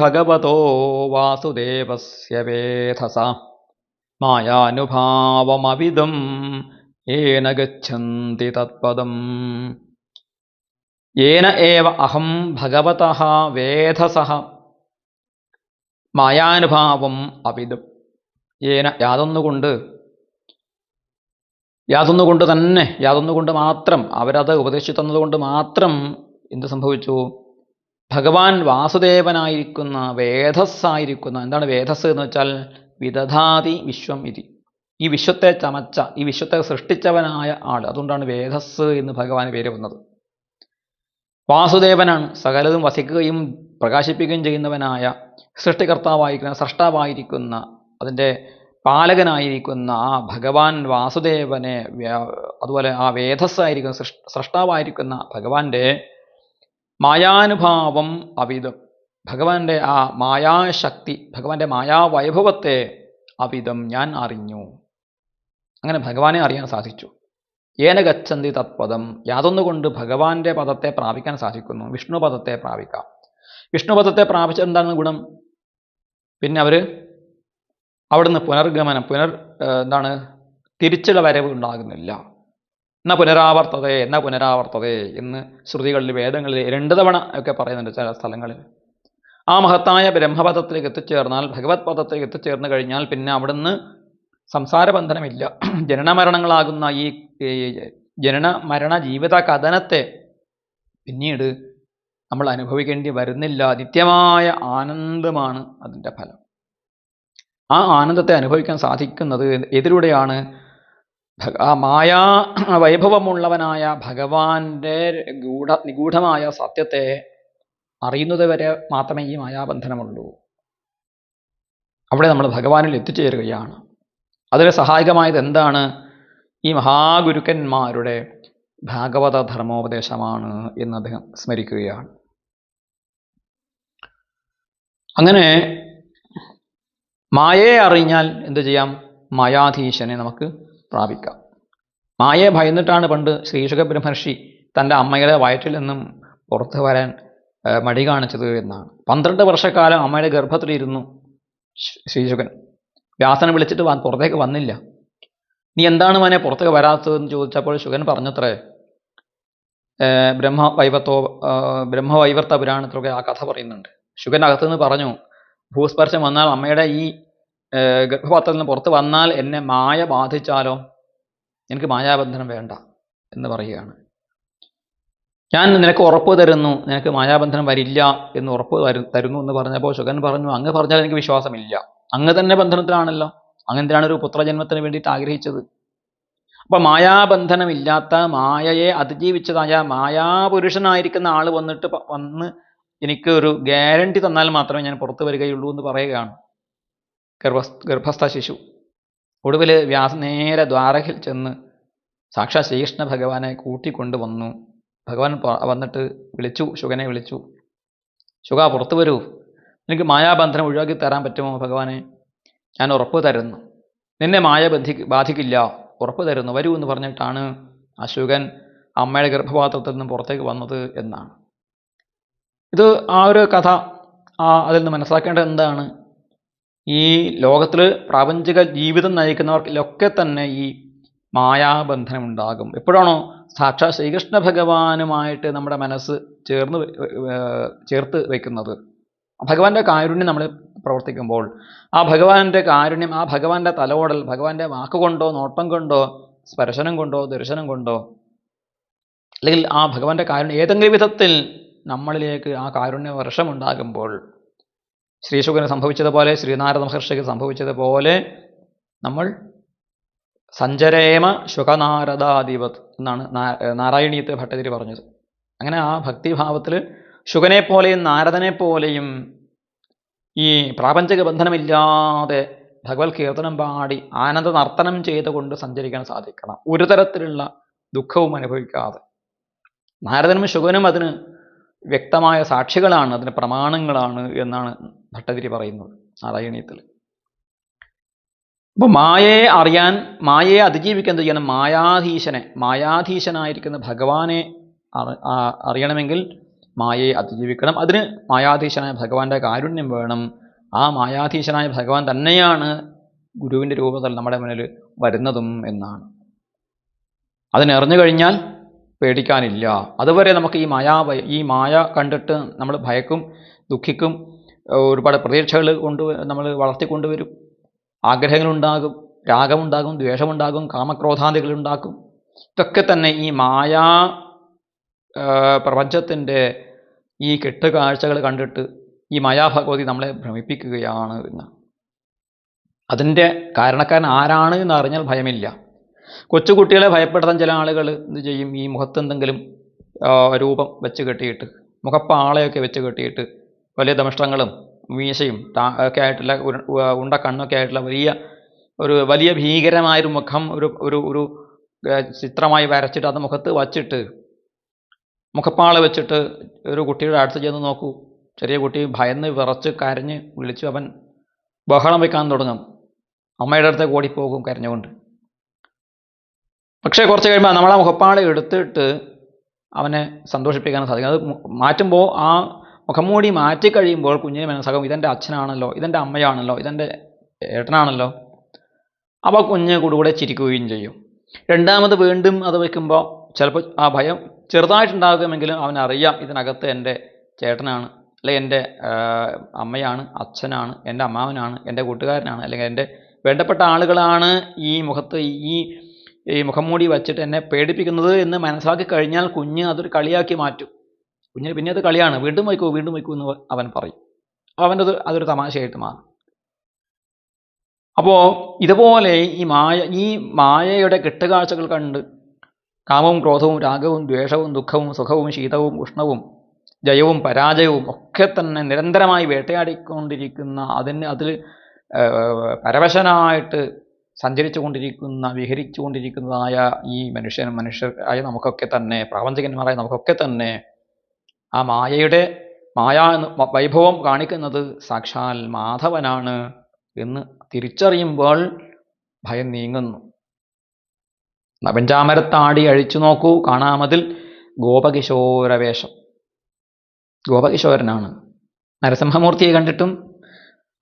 ഭഗവതോ വാസുദേവസ്യ വേധസ മായാനുഭാവമവിദം യേന ഗച്ഛന്തി തത്പദം. യേന ഏവ അഹം ഭഗവതഃ വേധസഃ മായാനുഭാവം അവിദം. യേന യാതൊന്നുകൊണ്ട് മാത്രം, അവരത് ഉപദേശിച്ചു തന്നതുകൊണ്ട് മാത്രം എന്ത് സംഭവിച്ചു? ഭഗവാൻ വാസുദേവനായിരിക്കുന്ന വേധസ്സായിരിക്കുന്ന, എന്താണ് വേധസ് എന്ന് വെച്ചാൽ വിദധാതി വിശ്വം ഇതി, ഈ വിശ്വത്തെ ചമച്ച, ഈ വിശ്വത്തെ സൃഷ്ടിച്ചവനായ ആൾ. അതുകൊണ്ടാണ് വേദസ് എന്ന് ഭഗവാന് പേര് വന്നത്. വാസുദേവനാണ് സകലതും വസിക്കുകയും പ്രകാശിപ്പിക്കുകയും ചെയ്യുന്നവനായ സൃഷ്ടികർത്താവായിരിക്കുന്ന, സ്രഷ്ടാവായിരിക്കുന്ന, അതിൻ്റെ പാലകനായിരിക്കുന്ന ആ ഭഗവാൻ വാസുദേവനെ, അതുപോലെ ആ വേദസ്സായിരിക്കുന്ന സ്രഷ്ടാവായിരിക്കുന്ന ഭഗവാന്റെ മായാനുഭാവം അവിധം, ഭഗവാന്റെ ആ മായാശക്തി, ഭഗവാന്റെ മായാവൈഭവത്തെ അവിധം ഞാൻ അറിഞ്ഞു. അങ്ങനെ ഭഗവാനെ അറിയാൻ സാധിച്ചു. ഏന ഗച്ഛന്തി തത്പദം, യാതൊന്നുകൊണ്ട് ഭഗവാന്റെ പദത്തെ പ്രാപിക്കാൻ സാധിക്കുന്നു. വിഷ്ണു പദത്തെ പ്രാപിക്കാം. വിഷ്ണു പദത്തെ പ്രാപിച്ച എന്താണ് ഗുണം? പിന്നെ അവർ അവിടുന്ന് പുനർഗമനം, എന്താണ് തിരിച്ചുള്ള വരവ് ഉണ്ടാകുന്നില്ല. എന്നാ പുനരാവർത്തതേ എന്ന് ശ്രുതികളിൽ, വേദങ്ങളിൽ 2 തവണ ഒക്കെ പറയുന്നുണ്ട് ചില സ്ഥലങ്ങളിൽ. ആ മഹത്തായ ബ്രഹ്മപദത്തിലേക്ക് എത്തിച്ചേർന്നാൽ, ഭഗവത് പദത്തിലേക്ക് എത്തിച്ചേർന്ന് കഴിഞ്ഞാൽ പിന്നെ അവിടുന്ന് സംസാരബന്ധനമില്ല. ജനനമരണങ്ങളാകുന്ന ഈ ജനന മരണ ജീവിത കഥനത്തെ പിന്നീട് നമ്മൾ അനുഭവിക്കേണ്ടി വരുന്നില്ല. നിത്യമായ ആനന്ദമാണ് അതിൻ്റെ ഫലം. ആ ആനന്ദത്തെ അനുഭവിക്കാൻ സാധിക്കുന്നത് ഏതിലൂടെയാണ്? ആ മായാ വൈഭവമുള്ളവനായ ഭഗവാന്റെ നിഗൂഢമായ സത്യത്തെ അറിയുന്നത് വരെ മാത്രമേ ഈ മായാബന്ധനമുള്ളൂ. അവിടെ നമ്മൾ ഭഗവാനിൽ എത്തിച്ചേരുകയാണ്. അതിന് സഹായകമായത് എന്താണ്? ഈ മഹാഗുരുക്കന്മാരുടെ ഭാഗവത ധർമ്മോപദേശമാണ് എന്ന് അദ്ദേഹം സ്മരിക്കുകയാണ്. അങ്ങനെ മായയെ അറിഞ്ഞാൽ എന്ത് ചെയ്യാം? മായാധീശനെ നമുക്ക് പ്രാപിക്കാം. മായയെ ഭയന്നിട്ടാണ് പണ്ട് ശ്രീശുക ബ്രഹ്മർഷി തൻ്റെ അമ്മയുടെ വയറ്റിൽ നിന്നും പുറത്തു വരാൻ മടി കാണിച്ചത് എന്നാണ്. 12 വർഷക്കാലം അമ്മയുടെ ഗർഭത്തിലിരുന്നു ശ്രീശുകൻ. വ്യാസനെ വിളിച്ചിട്ട് പുറത്തേക്ക് വന്നില്ല. നീ എന്താണ് മോനെ പുറത്തേക്ക് വരാത്തതെന്ന് ചോദിച്ചപ്പോൾ ശുകൻ പറഞ്ഞത്രേ, ബ്രഹ്മവൈവർത്ത പുരാണത്തിലൊക്കെ ആ കഥ പറയുന്നുണ്ട്. ശുകൻ അകത്തുനിന്ന് പറഞ്ഞു, ഭൂസ്പർശം വന്നാൽ, അമ്മയുടെ ഈ ഗർഭപാത്രത്തിൽ നിന്ന് പുറത്ത് വന്നാൽ എന്നെ മായ ബാധിച്ചാലോ, എനിക്ക് മായാബന്ധനം വേണ്ട എന്ന് പറയുകയാണ്. ഞാൻ നിനക്ക് ഉറപ്പ് തരുന്നു, നിനക്ക് മായാബന്ധനം വരില്ല എന്ന് ഉറപ്പ് തരുന്നു എന്ന് പറഞ്ഞപ്പോൾ ശുകൻ പറഞ്ഞു, അങ്ങ് പറഞ്ഞാൽ എനിക്ക് വിശ്വാസമില്ല. അങ്ങ് തന്നെ ബന്ധനത്തിലാണല്ലോ, അങ്ങനെയാണ് ഒരു പുത്രജന്മത്തിന് വേണ്ടിയിട്ട് ആഗ്രഹിച്ചത്. അപ്പം മായാബന്ധനമില്ലാത്ത, മായയെ അതിജീവിച്ചതായ മായാപുരുഷനായിരിക്കുന്ന ആൾ വന്ന് എനിക്ക് ഒരു ഗ്യാരണ്ടി തന്നാൽ മാത്രമേ ഞാൻ പുറത്തു വരികയുള്ളൂ എന്ന് പറയുകയാണ് ഗർഭസ്ഥ ശിശു. ഒടുവിൽ വ്യാസൻ നേരെ ദ്വാരകയിൽ ചെന്ന് സാക്ഷാൽ ശ്രീകൃഷ്ണ ഭഗവാനെ കൂട്ടിക്കൊണ്ടുവന്നു. ഭഗവാൻ വന്നിട്ട് ശുകനെ വിളിച്ചു. ശുക, പുറത്തു വരൂ, എനിക്ക് മായാബന്ധനം ഒഴിവാക്കി തരാൻ പറ്റുമോ ഭഗവാനെ? ഞാൻ ഉറപ്പ് തരുന്നു, നിന്നെ മായ ബാധിക്കില്ല, ഉറപ്പ് തരുന്നു, വരൂ എന്ന് പറഞ്ഞിട്ടാണ് ആ ശുകൻ അമ്മയുടെ ഗർഭപാത്രത്തിൽ നിന്നും പുറത്തേക്ക് വന്നത് എന്നാണ്. ഇത് ആ ഒരു കഥ. അതിൽ നിന്ന് മനസ്സിലാക്കേണ്ടത് എന്താണ്? ഈ ലോകത്തിൽ പ്രാപഞ്ചിക ജീവിതം നയിക്കുന്നവർക്കൊക്കെ തന്നെ ഈ മായാബന്ധനം ഉണ്ടാകും. എപ്പോഴാണോ സാക്ഷാൽ ശ്രീകൃഷ്ണ ഭഗവാനുമായിട്ട് നമ്മുടെ മനസ്സ് ചേർത്ത് വയ്ക്കുന്നത്, ഭഗവാന്റെ കാരുണ്യം നമ്മൾ പ്രവർത്തിക്കുമ്പോൾ, ആ ഭഗവാന്റെ കാരുണ്യം, ആ ഭഗവാന്റെ തലോടൽ, ഭഗവാന്റെ വാക്കുകൊണ്ടോ നോട്ടം കൊണ്ടോ സ്പർശനം കൊണ്ടോ ദർശനം കൊണ്ടോ, അല്ലെങ്കിൽ ആ ഭഗവാന്റെ കാരുണ്യം ഏതെങ്കിലും വിധത്തിൽ നമ്മളിലേക്ക് ആ കാരുണ്യ വർഷമുണ്ടാകുമ്പോൾ, ശ്രീശുകന് സംഭവിച്ചതുപോലെ, ശ്രീനാരദ മഹർഷിക്ക് സംഭവിച്ചതുപോലെ നമ്മൾ സഞ്ചരേമ ശുകനാരദാധിപത് എന്നാണ് നാരായണീയത്തെ ഭട്ടതിരി പറഞ്ഞത്. അങ്ങനെ ആ ഭക്തിഭാവത്തിൽ ശുകനെപ്പോലെയും നാരദനെപ്പോലെയും ഈ പ്രാപഞ്ചിക ബന്ധനമില്ലാതെ ഭഗവത് കീർത്തനം പാടി ആനന്ദ നർത്തനം ചെയ്തുകൊണ്ട് സഞ്ചരിക്കാൻ സാധിക്കണം, ഒരു തരത്തിലുള്ള ദുഃഖവും അനുഭവിക്കാതെ. നാരദനും ശുകനും അതിന് വ്യക്തമായ സാക്ഷികളാണ്, അതിന് പ്രമാണങ്ങളാണ് എന്നാണ് ഭട്ടതിരി പറയുന്നത് നാരായണീയത്തിൽ. അപ്പോൾ മായയെ അറിയാൻ, മായയെ അതിജീവിക്കാൻ എന്ത് ചെയ്യണം? മായാധീശനായിരിക്കുന്ന ഭഗവാനെ അറിയണമെങ്കിൽ മായയെ അതിജീവിക്കണം. അതിന് മായാധീശനായ ഭഗവാന്റെ കാരുണ്യം വേണം. ആ മായാധീശനായ ഭഗവാൻ തന്നെയാണ് ഗുരുവിൻ്റെ രൂപത്തിൽ നമ്മുടെ മുന്നിൽ വരുന്നതും എന്നാണ്. അതിനറിഞ്ഞു കഴിഞ്ഞാൽ പേടിക്കാനില്ല. അതുവരെ നമുക്ക് ഈ മായ കണ്ടിട്ട് നമ്മൾ ഭയക്കും, ദുഃഖിക്കും, ഒരുപാട് പ്രതീക്ഷകൾ നമ്മൾ വളർത്തിക്കൊണ്ടുവരും. ആഗ്രഹങ്ങളുണ്ടാകും, രാഗമുണ്ടാകും, ദ്വേഷമുണ്ടാകും, കാമക്രോധാദികളുണ്ടാക്കും. ഇതൊക്കെ തന്നെ ഈ മായാ പ്രപഞ്ചത്തിൻ്റെ ഈ കെട്ടുകാഴ്ചകൾ കണ്ടിട്ട് ഈ മായാഭഗവതി നമ്മളെ ഭ്രമിപ്പിക്കുകയാണ് എന്ന്. അതിൻ്റെ കാരണക്കാരൻ ആരാണ് എന്ന് അറിഞ്ഞാൽ ഭയമില്ല. കൊച്ചുകുട്ടികളെ ഭയപ്പെടുത്താൻ ചില ആളുകൾ എന്ത് ചെയ്യും, ഈ മുഖത്ത് എന്തെങ്കിലും രൂപം വെച്ച് കെട്ടിയിട്ട്, മുഖപ്പാളയൊക്കെ വെച്ച് കെട്ടിയിട്ട്, വലിയ ദംഷ്ട്രങ്ങളും മീശയും ഒക്കെ ആയിട്ടുള്ള ഉണ്ട കണ്ണൊക്കെ ആയിട്ടുള്ള വലിയ ഭീകരമായൊരു മുഖം ഒരു ഒരു ഒരു ചിത്രമായി വരച്ചിട്ട് അത് മുഖത്ത് വച്ചിട്ട് മുഖപ്പാള വെച്ചിട്ട് ഒരു കുട്ടിയുടെ അടുത്ത് ചെന്ന് നോക്കൂ. ചെറിയ കുട്ടി ഭയന്ന് വിറച്ച് കരഞ്ഞ് വിളിച്ചു അവൻ ബഹളം വയ്ക്കാൻ തുടങ്ങും. അമ്മയുടെ അടുത്തേക്ക് ഓടിപ്പോകും കരഞ്ഞുകൊണ്ട്. പക്ഷേ കുറച്ച് കഴിയുമ്പോൾ നമ്മൾ ആ മുഖപ്പാള എടുത്തിട്ട് അവനെ സന്തോഷിപ്പിക്കാൻ സാധിക്കും. അത് മാറ്റുമ്പോൾ, ആ മുഖംമൂടി മാറ്റിക്കഴിയുമ്പോൾ കുഞ്ഞിന് മനസ്സിലാകും, ഇതെൻ്റെ അച്ഛനാണല്ലോ, ഇതെൻ്റെ അമ്മയാണല്ലോ, ഇതെൻ്റെ ഏട്ടനാണല്ലോ. അപ്പോൾ കുഞ്ഞ് കൂടെ ചിരിക്കുകയും ചെയ്യും. രണ്ടാമത് വീണ്ടും അത് വയ്ക്കുമ്പോൾ ചിലപ്പോൾ ആ ഭയം ചെറുതായിട്ടുണ്ടാകുമെങ്കിലും അവനറിയാം ഇതിനകത്ത് എൻ്റെ ചേട്ടനാണ്, അല്ലെങ്കിൽ എൻ്റെ അമ്മയാണ്, അച്ഛനാണ്, എൻ്റെ അമ്മാവനാണ്, എൻ്റെ കൂട്ടുകാരനാണ്, അല്ലെങ്കിൽ എൻ്റെ വേണ്ടപ്പെട്ട ആളുകളാണ് ഈ മുഖത്ത് ഈ മുഖംമൂടി വച്ചിട്ട് എന്നെ പേടിപ്പിക്കുന്നത് എന്ന് മനസ്സിലാക്കി കഴിഞ്ഞാൽ കുഞ്ഞ് അതൊരു കളിയാക്കി മാറ്റും. കുഞ്ഞിന് പിന്നെ അത് കളിയാണ്. വീണ്ടും വയ്ക്കൂ എന്ന് അവൻ പറയും. അപ്പോൾ അതൊരു തമാശയായിട്ട് മാറും. അപ്പോൾ ഇതുപോലെ ഈ മായയുടെ കെട്ടുകാഴ്ചകൾ കണ്ട് കാമവും ക്രോധവും രാഗവും ദ്വേഷവും ദുഃഖവും സുഖവും ശീതവും ഉഷ്ണവും ജയവും പരാജയവും ഒക്കെ തന്നെ നിരന്തരമായി വേട്ടയാടിക്കൊണ്ടിരിക്കുന്ന, അതിൽ പരവശനായിട്ട് സഞ്ചരിച്ചു കൊണ്ടിരിക്കുന്ന, വിഹരിച്ചു കൊണ്ടിരിക്കുന്നതായ ഈ മനുഷ്യരായ നമുക്കൊക്കെ തന്നെ, പ്രാപഞ്ചികന്മാരായ നമുക്കൊക്കെ തന്നെ ആ മായാ വൈഭവം കാണിക്കുന്നത് സാക്ഷാൽ മാധവനാണ് എന്ന് തിരിച്ചറിയുമ്പോൾ ഭയം നീങ്ങുന്നു. വെഞ്ചാമരത്താടി അഴിച്ചു നോക്കൂ, കാണാമതിൽ ഗോപകിശോരവേഷം. ഗോപകിശോരനാണ്. നരസിംഹമൂർത്തിയെ കണ്ടിട്ടും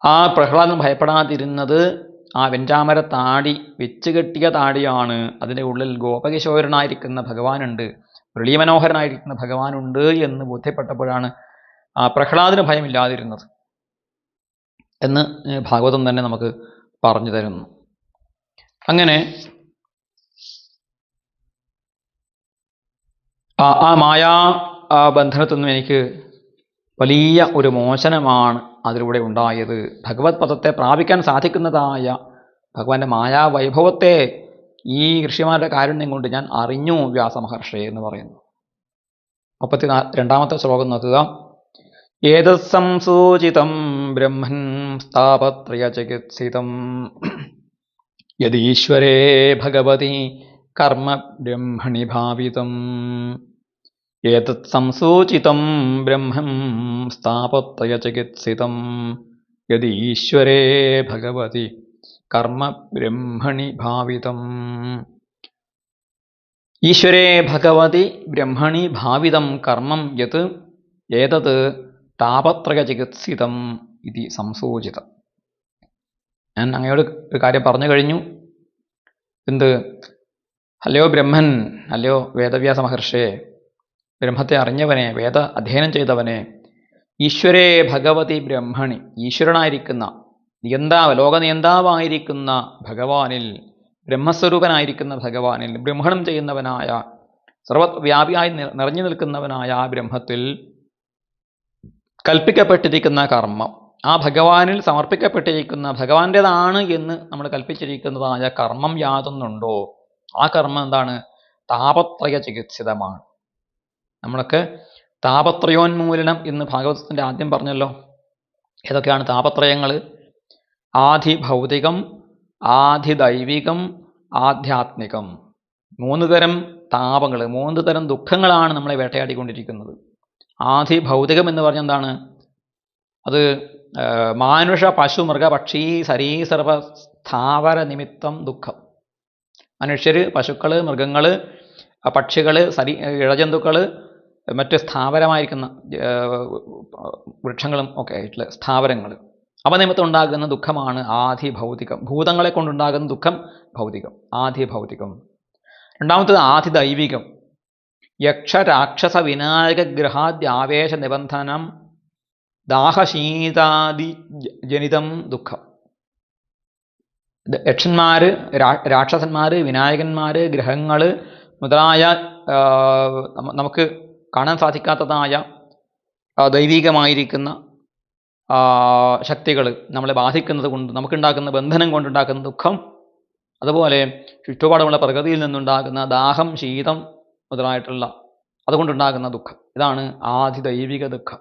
ആ പ്രഹ്ലാദൻ ഭയപ്പെടാതിരുന്നത് ആ വെഞ്ചാമര താടി വെച്ച് കെട്ടിയ താടിയാണ്. അതിൻ്റെ ഉള്ളിൽ ഗോപകിശോരനായിരിക്കുന്ന ഭഗവാനുണ്ട്, മുരളീമനോഹരനായിരിക്കുന്ന ഭഗവാനുണ്ട് എന്ന് ബോധ്യപ്പെട്ടപ്പോഴാണ് ആ പ്രഹ്ലാദന് ഭയമില്ലാതിരുന്നത് എന്ന് ഭാഗവതം തന്നെ നമുക്ക് പറഞ്ഞു തരുന്നു. അങ്ങനെ ആ മായാ ബന്ധനത്തിൽ നിന്നും എനിക്ക് വലിയ ഒരു മോചനമാണ് അതിലൂടെ ഉണ്ടായത്. ഭഗവത് പദത്തെ പ്രാപിക്കാൻ സാധിക്കുന്നതായ ഭഗവാന്റെ മായാവൈഭവത്തെ ഈ ഋഷിമാരുടെ കാരുണ്യം കൊണ്ട് ഞാൻ അറിഞ്ഞു വ്യാസമഹർഷി എന്ന് പറയുന്നു. 32ാമത്തെ ശ്ലോകം നോക്കുക. ഏതത് സംസൂചിതം ബ്രഹ്മൻ സ്ഥാപത്രയചികിത്സിതം യദീശ്വരേ ഭഗവതി കർമ്മ ബ്രഹ്മണി ഭാവിതം. ഏതത് സംസൂചിതം ബ്രഹ്മം സ്ഥാപത്രയചികിത്സിതം യദീശ്വരേ ഭഗവതി കർമ്മ ബ്രഹ്മണി ഭാവിതം. ഈശ്വരേ ഭഗവതി ബ്രഹ്മണി ഭാവിതം കർമ്മം യത് ഏതത് താപത്രയചികിത്സിതം ഇതി സംസൂചിതം. ഞാൻ അങ്ങയോട് ഒരു കാര്യം പറഞ്ഞു കഴിഞ്ഞു. എന്ത്? അല്ലയോ ബ്രഹ്മൻ, അല്ലയോ വേദവ്യാസ മഹർഷിയെ, ബ്രഹ്മത്തെ അറിഞ്ഞവനെ, വേദ അധ്യയനം ചെയ്തവനെ, ഈശ്വരേ ഭഗവതി ബ്രഹ്മണി, ഈശ്വരനായിരിക്കുന്ന ലോകനിയന്താവായിരിക്കുന്ന ഭഗവാനിൽ, ബ്രഹ്മസ്വരൂപനായിരിക്കുന്ന ഭഗവാനിൽ, ബ്രഹ്മണം ചെയ്യുന്നവനായ, സർവവ്യാപിയായി നിറഞ്ഞു നിൽക്കുന്നവനായ ആ ബ്രഹ്മത്തിൽ കൽപ്പിക്കപ്പെട്ടിരിക്കുന്ന കർമ്മം, ആ ഭഗവാനിൽ സമർപ്പിക്കപ്പെട്ടിരിക്കുന്ന ഭഗവാന്റേതാണ് എന്ന് നമ്മൾ കൽപ്പിച്ചിരിക്കുന്നതായ കർമ്മം യാതൊന്നുണ്ടോ? ആ കർമ്മം എന്താണ്? താപത്രയ ചികിത്സിതമാണ്. നമ്മളൊക്കെ താപത്രയോന്മൂലനം എന്ന് ഭാഗവതത്തിൻ്റെ ആദ്യം പറഞ്ഞല്ലോ. ഏതൊക്കെയാണ് താപത്രയങ്ങൾ? ആധിഭൗതികം, ആധിദൈവികം, ആധ്യാത്മികം. 3 തരം താപങ്ങൾ, 3 തരം ദുഃഖങ്ങളാണ് നമ്മളെ വേട്ടയാടിക്കൊണ്ടിരിക്കുന്നത്. ആധിഭൗതികം എന്ന് പറഞ്ഞാൽ എന്താണ്? അത് മാനുഷ പശു മൃഗ പക്ഷി സരീസർവ സ്ഥാവര നിമിത്തം ദുഃഖം. മനുഷ്യർ, പശുക്കൾ, മൃഗങ്ങൾ, പക്ഷികൾ, ഇഴജന്തുക്കൾ, മറ്റ് സ്ഥാവരമായിരിക്കുന്ന വൃക്ഷങ്ങളും ഒക്കെ ആയിട്ടുള്ള സ്ഥാവരങ്ങൾ, അവ നിമിത്തം ഉണ്ടാകുന്ന ദുഃഖമാണ് ആധിഭൗതികം. ഭൂതങ്ങളെ കൊണ്ടുണ്ടാകുന്ന ദുഃഖം ഭൗതികം, ആധിഭൗതികം. രണ്ടാമത്തേത് ആധിദൈവികം. യക്ഷ രാക്ഷസ വിനായക ഗ്രഹാദ്യാവേശ നിബന്ധനം ദാഹശീതാദി ജനിതം ദുഃഖം. യക്ഷന്മാർ, രാക്ഷസന്മാർ, വിനായകന്മാർ, ഗ്രഹങ്ങൾ മുതലായ നമുക്ക് കാണാൻ സാധിക്കാത്തതായ ദൈവികമായിരിക്കുന്ന ശക്തികൾ നമ്മളെ ബാധിക്കുന്നത് കൊണ്ട് നമുക്കുണ്ടാക്കുന്ന ബന്ധനം കൊണ്ടുണ്ടാക്കുന്ന ദുഃഖം, അതുപോലെ ചുറ്റുപാടുമുള്ള പ്രകൃതിയിൽ നിന്നുണ്ടാകുന്ന ദാഹം, ശീതം മുതലായിട്ടുള്ള അതുകൊണ്ടുണ്ടാകുന്ന ദുഃഖം, ഇതാണ് ആധിദൈവിക ദുഃഖം.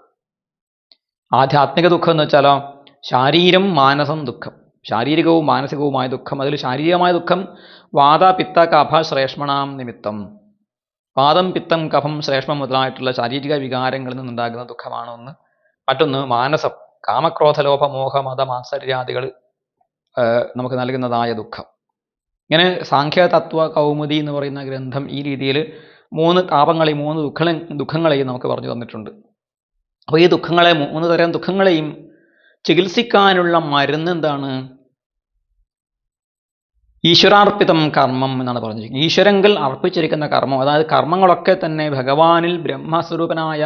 ആധ്യാത്മിക ദുഃഖം എന്ന് വെച്ചാലോ ശാരീരം മാനസം ദുഃഖം, ശാരീരികവും മാനസികവുമായ ദുഃഖം. അതിൽ ശാരീരികമായ ദുഃഖം വാത പിത്ത കഫ ശ്രേഷ്മണാം നിമിത്തം, വാദം പിത്തം കഫം ശ്രേഷ്മം മുതലായിട്ടുള്ള ശാരീരിക വികാരങ്ങളിൽ നിന്നുണ്ടാകുന്ന ദുഃഖമാണ് ഒന്ന്. മറ്റൊന്ന് മാനസം, കാമക്രോധ ലോഭ മോഹ മത മാത്സര്യാദികൾ നമുക്ക് നൽകുന്നതായ ദുഃഖം. ഇങ്ങനെ സാഖ്യ തത്വ കൗമുദി എന്ന് പറയുന്ന ഗ്രന്ഥം ഈ രീതിയിൽ 3 താപങ്ങളെയും 3 ദുഃഖങ്ങളെയും നമുക്ക് പറഞ്ഞു തന്നിട്ടുണ്ട്. അപ്പോൾ ഈ ദുഃഖങ്ങളെ 3 തരം ദുഃഖങ്ങളെയും ചികിത്സിക്കാനുള്ള മരുന്ന് എന്താണ്? ഈശ്വരാർപ്പിതം കർമ്മം എന്നാണ് പറഞ്ഞിരിക്കുന്നത്. ഈശ്വരങ്കൽ അർപ്പിച്ചിരിക്കുന്ന കർമ്മം, അതായത് കർമ്മങ്ങളൊക്കെ തന്നെ ഭഗവാനിൽ ബ്രഹ്മസ്വരൂപനായ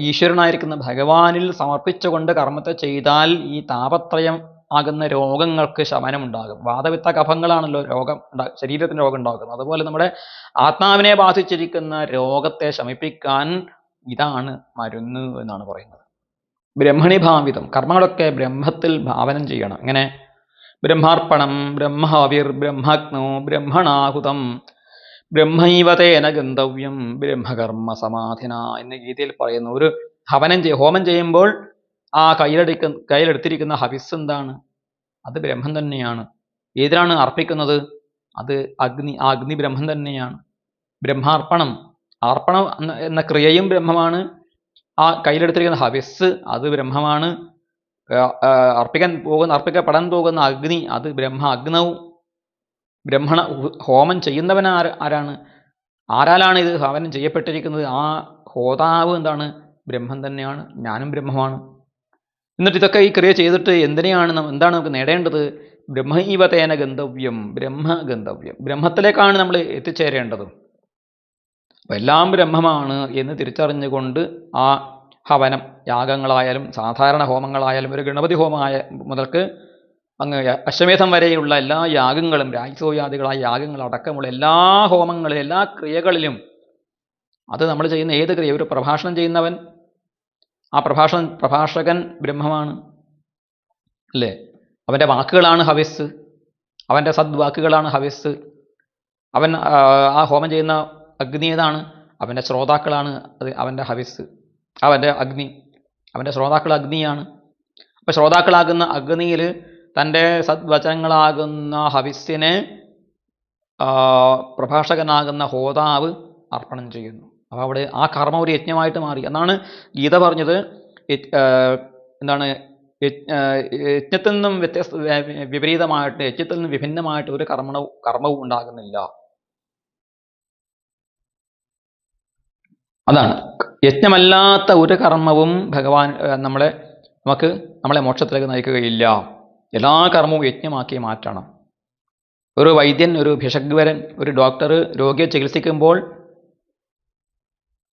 ഈശ്വരനായിരിക്കുന്ന ഭഗവാനിൽ സമർപ്പിച്ചുകൊണ്ട് കർമ്മത്തെ ചെയ്താൽ ഈ താപത്രയം ആകുന്ന രോഗങ്ങൾക്ക് ശമനമുണ്ടാകും. വാതപിത്ത കഫങ്ങളാണല്ലോ ശരീരത്തിന് രോഗം ഉണ്ടാകുന്നത്. അതുപോലെ നമ്മുടെ ആത്മാവിനെ ബാധിച്ചിരിക്കുന്ന രോഗത്തെ ശമിപ്പിക്കാൻ ഇതാണ് മരുന്ന് എന്നാണ് പറയുന്നത്. ബ്രഹ്മണി ഭാവിതം, കർമ്മങ്ങളൊക്കെ ബ്രഹ്മത്തിൽ ഭാവനം ചെയ്യണം. ഇങ്ങനെ ബ്രഹ്മാർപ്പണം, ബ്രഹ്മഹവിർ, ബ്രഹ്മഗ്നോ ബ്രഹ്മണാഹുതം, ബ്രഹ്മൈവ തേന ഗന്തവ്യം ബ്രഹ്മകർമ്മ സമാധിന എന്ന ഗീതയിൽ പറയുന്നു. ഒരു ഹോമം ചെയ്യുമ്പോൾ ആ കയ്യിലെടുത്തിരിക്കുന്ന ഹവിസ് എന്താണ്? അത് ബ്രഹ്മം തന്നെയാണ്. ഏതിനാണ് അർപ്പിക്കുന്നത്? അത് അഗ്നി ബ്രഹ്മം തന്നെയാണ്. ബ്രഹ്മാർപ്പണം, അർപ്പണം എന്ന ക്രിയയും ബ്രഹ്മമാണ്. ആ കയ്യിലെടുത്തിരിക്കുന്ന ഹവിസ് അത് ബ്രഹ്മമാണ്. അർപ്പിക്കപ്പെടാൻ പോകുന്ന അഗ്നി അത് അഗ്നവും ബ്രഹ്മണ. ഹോമം ചെയ്യുന്നവൻ ആരാണ്? ആരാലാണ് ഇത് ഹവനം ചെയ്യപ്പെട്ടിരിക്കുന്നത്? ആ ഹോതാവ് എന്താണ്? ബ്രഹ്മം തന്നെയാണ്. ഞാനും ബ്രഹ്മമാണ്. എന്നിട്ട് ഇതൊക്കെ ഈ ക്രിയ ചെയ്തിട്ട് എന്താണ് നമുക്ക് നേടേണ്ടത്? ബ്രഹ്മൈവതേന ഗന്തവ്യം, ബ്രഹ്മഗന്തവ്യം, ബ്രഹ്മത്തിലേക്കാണ് നമ്മൾ എത്തിച്ചേരേണ്ടത്. അപ്പം എല്ലാം ബ്രഹ്മമാണ് എന്ന് തിരിച്ചറിഞ്ഞുകൊണ്ട് ആ ഹവനം, യാഗങ്ങളായാലും സാധാരണ ഹോമങ്ങളായാലും ഒരു ഗണപതി ഹോമമായ മുതൽക്ക് അങ്ങ് അശ്വമേധം വരെയുള്ള എല്ലാ യാഗങ്ങളും, രാജസൂയാദികളായ യാഗങ്ങൾ അടക്കമുള്ള എല്ലാ ഹോമങ്ങളിലും എല്ലാ ക്രിയകളിലും അത് നമ്മൾ ചെയ്യുന്ന ഏത് ക്രിയ, ഒരു പ്രഭാഷണം ചെയ്യുന്നവൻ, ആ പ്രഭാഷകൻ ബ്രഹ്മമാണ് അല്ലേ? അവൻ്റെ വാക്കുകളാണ് ഹവിസ്, അവൻ്റെ സദ്വാക്കുകളാണ് ഹവിസ്. അവൻ ആ ഹോമം ചെയ്യുന്ന അഗ്നി ഏതാണ്? അവൻ്റെ ശ്രോതാക്കളാണ് അത് അവൻ്റെ ഹവിസ്, അവൻ്റെ അഗ്നി. അവൻ്റെ ശ്രോതാക്കൾ അഗ്നിയാണ്. അപ്പം ശ്രോതാക്കളാകുന്ന അഗ്നിയിൽ തൻ്റെ സദ്വചനങ്ങളാകുന്ന ഹവിസ്സിനെ പ്രഭാഷകനാകുന്ന ഹോതാവ് അർപ്പണം ചെയ്യുന്നു. അപ്പോൾ അവിടെ ആ കർമ്മം ഒരു യജ്ഞമായിട്ട് മാറി. എന്നാണ് ഗീത പറഞ്ഞത്. എന്താണ്? യജ്ഞത്തിൽ നിന്നും വിപരീതമായിട്ട്, യജ്ഞത്തിൽ നിന്നും വിഭിന്നമായിട്ട് ഒരു കർമ്മവും ഉണ്ടാകുന്നില്ല. അതാണ് യജ്ഞമല്ലാത്ത ഒരു കർമ്മവും ഭഗവാൻ നമ്മളെ മോക്ഷത്തിലേക്ക് നയിക്കുകയില്ല. എല്ലാ കർമ്മവും യജ്ഞമാക്കി മാറ്റണം. ഒരു വൈദ്യൻ, ഒരു ഭിഷഗ്വരൻ, ഒരു ഡോക്ടർ രോഗിയെ ചികിത്സിക്കുമ്പോൾ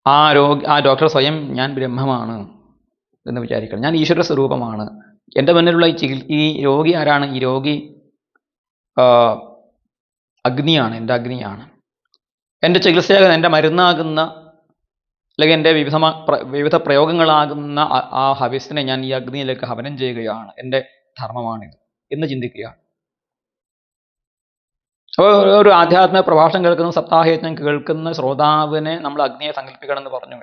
ആ ഡോക്ടർ സ്വയം ഞാൻ ബ്രഹ്മമാണ് എന്ന് വിചാരിക്കണം. ഞാൻ ഈശ്വര സ്വരൂപമാണ്. എൻ്റെ മുന്നിലുള്ള ഈ രോഗി ആരാണ്? ഈ രോഗി അഗ്നിയാണ്, എൻ്റെ അഗ്നിയാണ്. എൻ്റെ ചികിത്സയാകുന്ന, എൻ്റെ മരുന്നാകുന്ന, അല്ലെങ്കിൽ എൻ്റെ വിവിധ പ്രയോഗങ്ങളാകുന്ന ആ ഹവിസിനെ ഞാൻ ഈ അഗ്നിയിലേക്ക് ഹവനം ചെയ്യുകയാണ്. എൻ്റെ ധർമ്മമാണിത് എന്ന് ചിന്തിക്കുകയാണ്. അപ്പോൾ ഒരു ആധ്യാത്മിക പ്രഭാഷണം കേൾക്കുന്ന, സപ്താഹയജ്ഞം കേൾക്കുന്ന ശ്രോതാവിനെ നമ്മൾ അഗ്നിയെ സങ്കല്പിക്കണം എന്ന് പറഞ്ഞു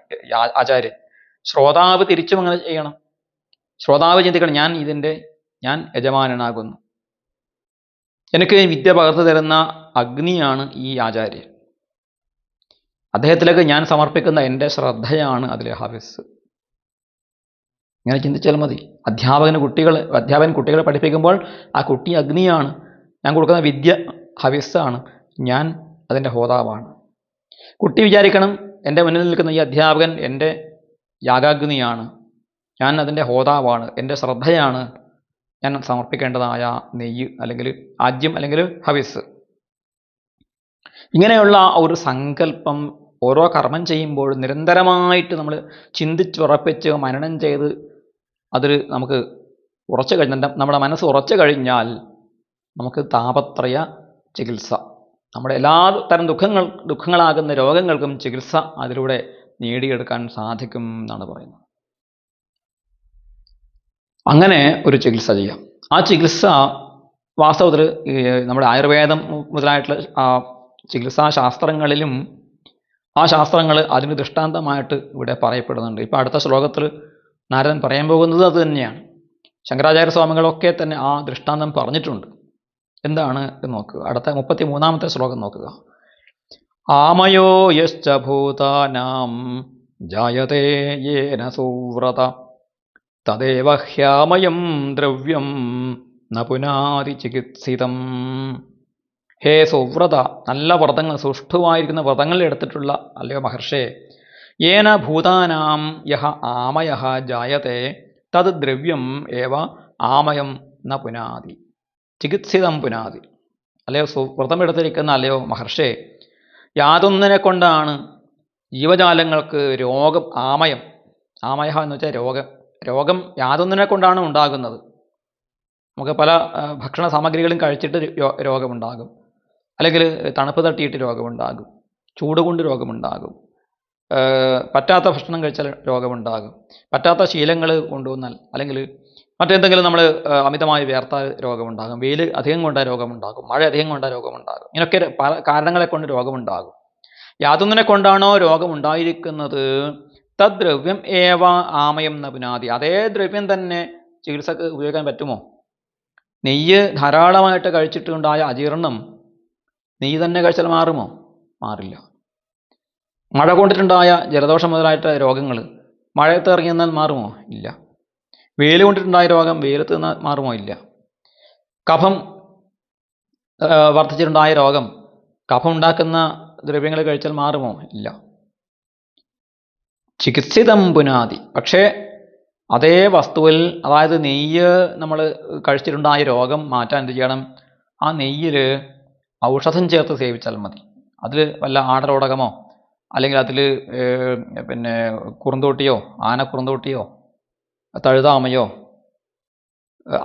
ആചാര്യൻ. ശ്രോതാവ് തിരിച്ചും അങ്ങനെ ചെയ്യണം. ശ്രോതാവ് ചിന്തിക്കണം, ഞാൻ യജമാനനാകുന്നു. എനിക്ക് വിദ്യ പകർന്നു തരുന്ന അഗ്നിയാണ് ഈ ആചാര്യൻ. അദ്ദേഹത്തിലേക്ക് ഞാൻ സമർപ്പിക്കുന്ന എൻ്റെ ശ്രദ്ധയാണ് അതിലെ ഹവിസ്. ഇങ്ങനെ ചിന്തിച്ചാൽ മതി. അധ്യാപകൻ കുട്ടികളെ പഠിപ്പിക്കുമ്പോൾ ആ കുട്ടി അഗ്നിയാണ്. ഞാൻ കൊടുക്കുന്ന വിദ്യ ഹവിസ്സാണ്. ഞാൻ അതിൻ്റെ ഹോതാവാണ്. കുട്ടി വിചാരിക്കണം, എൻ്റെ മുന്നിൽ നിൽക്കുന്ന ഈ അധ്യാപകൻ എൻ്റെ യാഗാഗ്നിയാണ്, ഞാൻ അതിൻ്റെ ഹോതാവാണ്, എൻ്റെ ശ്രദ്ധയാണ് ഞാൻ സമർപ്പിക്കേണ്ടതായ നെയ്യ് അല്ലെങ്കിൽ ആജ്യം അല്ലെങ്കിൽ ഹവിസ്. ഇങ്ങനെയുള്ള ഒരു സങ്കല്പം ഓരോ കർമ്മം ചെയ്യുമ്പോൾ നിരന്തരമായിട്ട് നമ്മൾ ചിന്തിച്ചുറപ്പിച്ച് മനനം ചെയ്ത് അതിൽ നമുക്ക് ഉറച്ചു കഴിഞ്ഞാൽ, നമ്മുടെ മനസ്സ് ഉറച്ചു കഴിഞ്ഞാൽ നമുക്ക് താപത്രയ ചികിത്സ, നമ്മുടെ എല്ലാ തരം ദുഃഖങ്ങളാകുന്ന രോഗങ്ങൾക്കും ചികിത്സ അതിലൂടെ നേടിയെടുക്കാൻ സാധിക്കും എന്നാണ് പറയുന്നത്. അങ്ങനെ ഒരു ചികിത്സ ചെയ്യാം. ആ ചികിത്സ വാസ്തവത്തിൽ നമ്മുടെ ആയുർവേദം മുതലായിട്ടുള്ള ചികിത്സാ ശാസ്ത്രങ്ങളിലും ആ ശാസ്ത്രങ്ങൾ അതിന് ദൃഷ്ടാന്തമായിട്ട് ഇവിടെ പറയപ്പെടുന്നുണ്ട്. ഇപ്പോൾ അടുത്ത ശ്ലോകത്തിൽ നാരദൻ പറയാൻ പോകുന്നത് അത് തന്നെയാണ്. ശങ്കരാചാര്യ സ്വാമികളൊക്കെ തന്നെ ആ ദൃഷ്ടാന്തം പറഞ്ഞിട്ടുണ്ട്. എന്താണ് എന്ന് നോക്കുക. അടുത്ത 33-ാമത്തെ ശ്ലോകം നോക്കുക. ആമയോ യശ്ച ഭൂതാനാം ജായതേ യേന സുവ്രത തദേവ ഹ്യാമയം ദ്രവ്യം ന പുനാതി ചികിത്സിതം. ഹേ സുവ്രത, നല്ല വ്രതങ്ങൾ, സുഷ്ഠുവായിരിക്കുന്ന വ്രതങ്ങൾ എടുത്തിട്ടുള്ള അല്ലയോ മഹർഷേ, യേന ഭൂതാനാം യഹ ആമയഃ ജായത്തെ തത് ദ്രവ്യം ഏവ ആമയം ന പുനാതി ചികിത്സിതം പുനാതി. അല്ലയോ വ്രതമെടുത്തിരിക്കുന്ന അല്ലയോ മഹർഷേ, യാതൊന്നിനെ കൊണ്ടാണ് ജീവജാലങ്ങൾക്ക് രോഗം, ആമയം, ആമയ എന്ന് വെച്ചാൽ രോഗം യാതൊന്നിനെ കൊണ്ടാണ് ഉണ്ടാകുന്നത്. നമുക്ക് പല ഭക്ഷണ സാമഗ്രികളും കഴിച്ചിട്ട് രോഗമുണ്ടാകും, അല്ലെങ്കിൽ തണുപ്പ് തട്ടിയിട്ട് രോഗമുണ്ടാകും, ചൂട് കൊണ്ട് രോഗമുണ്ടാകും, പറ്റാത്ത ഭക്ഷണം കഴിച്ചാൽ രോഗമുണ്ടാകും, പറ്റാത്ത ശീലങ്ങൾ കൊണ്ടുവന്നാൽ, അല്ലെങ്കിൽ മറ്റെന്തെങ്കിലും നമ്മൾ അമിതമായി വേർത്താൽ രോഗമുണ്ടാകും, വെയിൽ അധികം കൊണ്ടാൽ രോഗമുണ്ടാകും, മഴ അധികം കൊണ്ടാൽ രോഗമുണ്ടാകും. ഇങ്ങനെയൊക്കെ പല കാരണങ്ങളെ കൊണ്ട് രോഗമുണ്ടാകും. യാതൊന്നിനെ കൊണ്ടാണോ രോഗമുണ്ടായിരിക്കുന്നത് തദ്ദ്രവ്യം ഏവ ആമയം ന പുനാതി, അതേ ദ്രവ്യം തന്നെ ചികിത്സക്ക് ഉപയോഗിക്കാൻ പറ്റുമോ? നെയ്യ് ധാരാളമായിട്ട് കഴിച്ചിട്ടുണ്ടായ അജീർണം നെയ്യ് തന്നെ കഴിച്ചാൽ മാറുമോ? മാറില്ല. മഴ കൊണ്ടിട്ടുണ്ടായ ജലദോഷം മുതലായിട്ട് രോഗങ്ങൾ മഴയത്ത് ഇറങ്ങി നിന്നാൽ മാറുമോ? ഇല്ല. വെയിൽ കൊണ്ടിട്ടുണ്ടായ രോഗം വെയിലത്ത് നിന്നാൽ മാറുമോ? ഇല്ല. കഫം വർദ്ധിച്ചിട്ടുണ്ടായ രോഗം കഫം ഉണ്ടാക്കുന്ന ദ്രവ്യങ്ങൾ കഴിച്ചാൽ മാറുമോ? ഇല്ല. ചികിത്സിതം പുനാതി. പക്ഷേ അതേ വസ്തുവിൽ, അതായത് നെയ്യ് നമ്മൾ കഴിച്ചിട്ടുണ്ടായ രോഗം മാറ്റാൻ എന്ത് ചെയ്യണം? ആ നെയ്യിൽ ഔഷധം ചേർത്ത് സേവിച്ചാൽ മതി. അതിൽ വല്ല ആടലോടകമോ അല്ലെങ്കിൽ അതിൽ പിന്നെ കുറുന്തോട്ടിയോ, ആനക്കുറുന്തോട്ടിയോ, തഴുതാമയോ,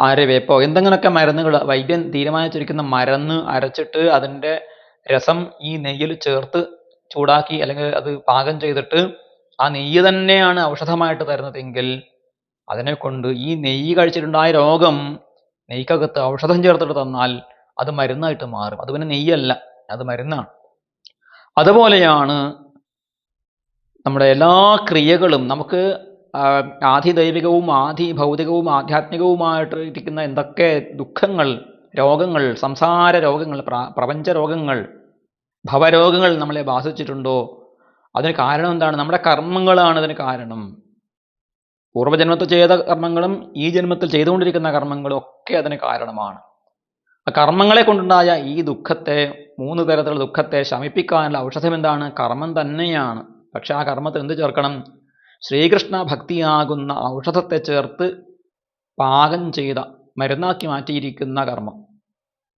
ആര്യവേപ്പോ, എന്തെങ്കിലുമൊക്കെ മരുന്നുകൾ വൈദ്യൻ തീരുമാനിച്ചിരിക്കുന്ന മരുന്ന് അരച്ചിട്ട് അതിൻ്റെ രസം ഈ നെയ്യിൽ ചേർത്ത് ചൂടാക്കി അല്ലെങ്കിൽ അത് പാകം ചെയ്തിട്ട് ആ നെയ്യ് തന്നെയാണ് ഔഷധമായിട്ട് തരുന്നതെങ്കിൽ അതിനെ കൊണ്ട് ഈ നെയ്യ് കഴിച്ചിട്ടുണ്ടായ രോഗം നെയ്ക്കകത്ത് ഔഷധം ചേർത്തിട്ട് തന്നാൽ അത് മരുന്നായിട്ട് മാറും. അത് പിന്നെ നെയ്യല്ല, അത് മരുന്നാണ്. അതുപോലെയാണ് നമ്മുടെ എല്ലാ ക്രിയകളും. നമുക്ക് ആധിദൈവികവും ആധിഭൗതികവും ആധ്യാത്മികവുമായിട്ട് ഇരിക്കുന്ന എന്തൊക്കെ ദുഃഖങ്ങൾ, രോഗങ്ങൾ, സംസാര രോഗങ്ങൾ, പ്രപഞ്ച രോഗങ്ങൾ, ഭവരോഗങ്ങൾ നമ്മളെ ബാധിച്ചിട്ടുണ്ടോ, അതിന് കാരണം എന്താണ്? നമ്മുടെ കർമ്മങ്ങളാണ് അതിന് കാരണം. പൂർവ്വജന്മത്തിൽ ചെയ്ത കർമ്മങ്ങളും ഈ ജന്മത്തിൽ ചെയ്തുകൊണ്ടിരിക്കുന്ന കർമ്മങ്ങളും ഒക്കെ അതിന് കാരണമാണ്. ആ കർമ്മങ്ങളെ കൊണ്ടുണ്ടായ ഈ ദുഃഖത്തെ, 3 തരത്തിലുള്ള ദുഃഖത്തെ ശമിപ്പിക്കാനുള്ള ഔഷധം എന്താണ്? കർമ്മം തന്നെയാണ്. പക്ഷെ ആ കർമ്മത്തിൽ എന്ത് ചേർക്കണം? ശ്രീകൃഷ്ണ ഭക്തിയാകുന്ന ഔഷധത്തെ ചേർത്ത് പാകം ചെയ്ത, മരുന്നാക്കി മാറ്റിയിരിക്കുന്ന കർമ്മം,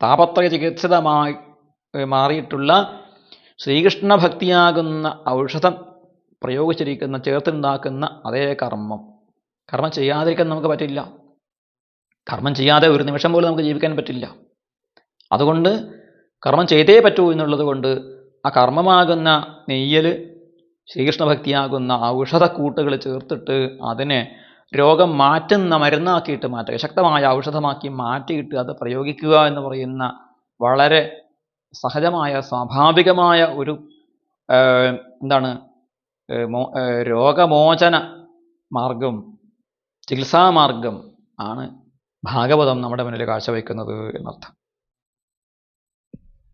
താപത്രയ ചികിത്സിതമായി മാറിയിട്ടുള്ള ശ്രീകൃഷ്ണ ഭക്തിയാകുന്ന ഔഷധം പ്രയോഗിച്ചിരിക്കുന്ന, ചേർത്തുണ്ടാക്കുന്ന അതേ കർമ്മം. കർമ്മം ചെയ്യാതിരിക്കാൻ നമുക്ക് പറ്റില്ല. കർമ്മം ചെയ്യാതെ ഒരു നിമിഷം പോലും നമുക്ക് ജീവിക്കാൻ പറ്റില്ല. അതുകൊണ്ട് കർമ്മം ചെയ്തേ പറ്റൂ എന്നുള്ളത് കൊണ്ട് ആ കർമ്മമാകുന്ന നെയ്യൽ ശ്രീകൃഷ്ണ ഭക്തിയാകുന്ന ഔഷധക്കൂട്ടുകൾ ചേർത്തിട്ട് അതിനെ രോഗം മാറ്റുന്ന മരുന്നാക്കിയിട്ട് മാറ്റുക, ശക്തമായ ഔഷധമാക്കി മാറ്റിയിട്ട് അത് പ്രയോഗിക്കുക എന്ന് പറയുന്ന വളരെ സഹജമായ സ്വാഭാവികമായ ഒരു എന്താണ് രോഗമോചന മാർഗം, ചികിത്സാമാർഗം ആണ് ഭാഗവതം നമ്മുടെ മുന്നിൽ കാഴ്ചവെക്കുന്നത് എന്നർത്ഥം.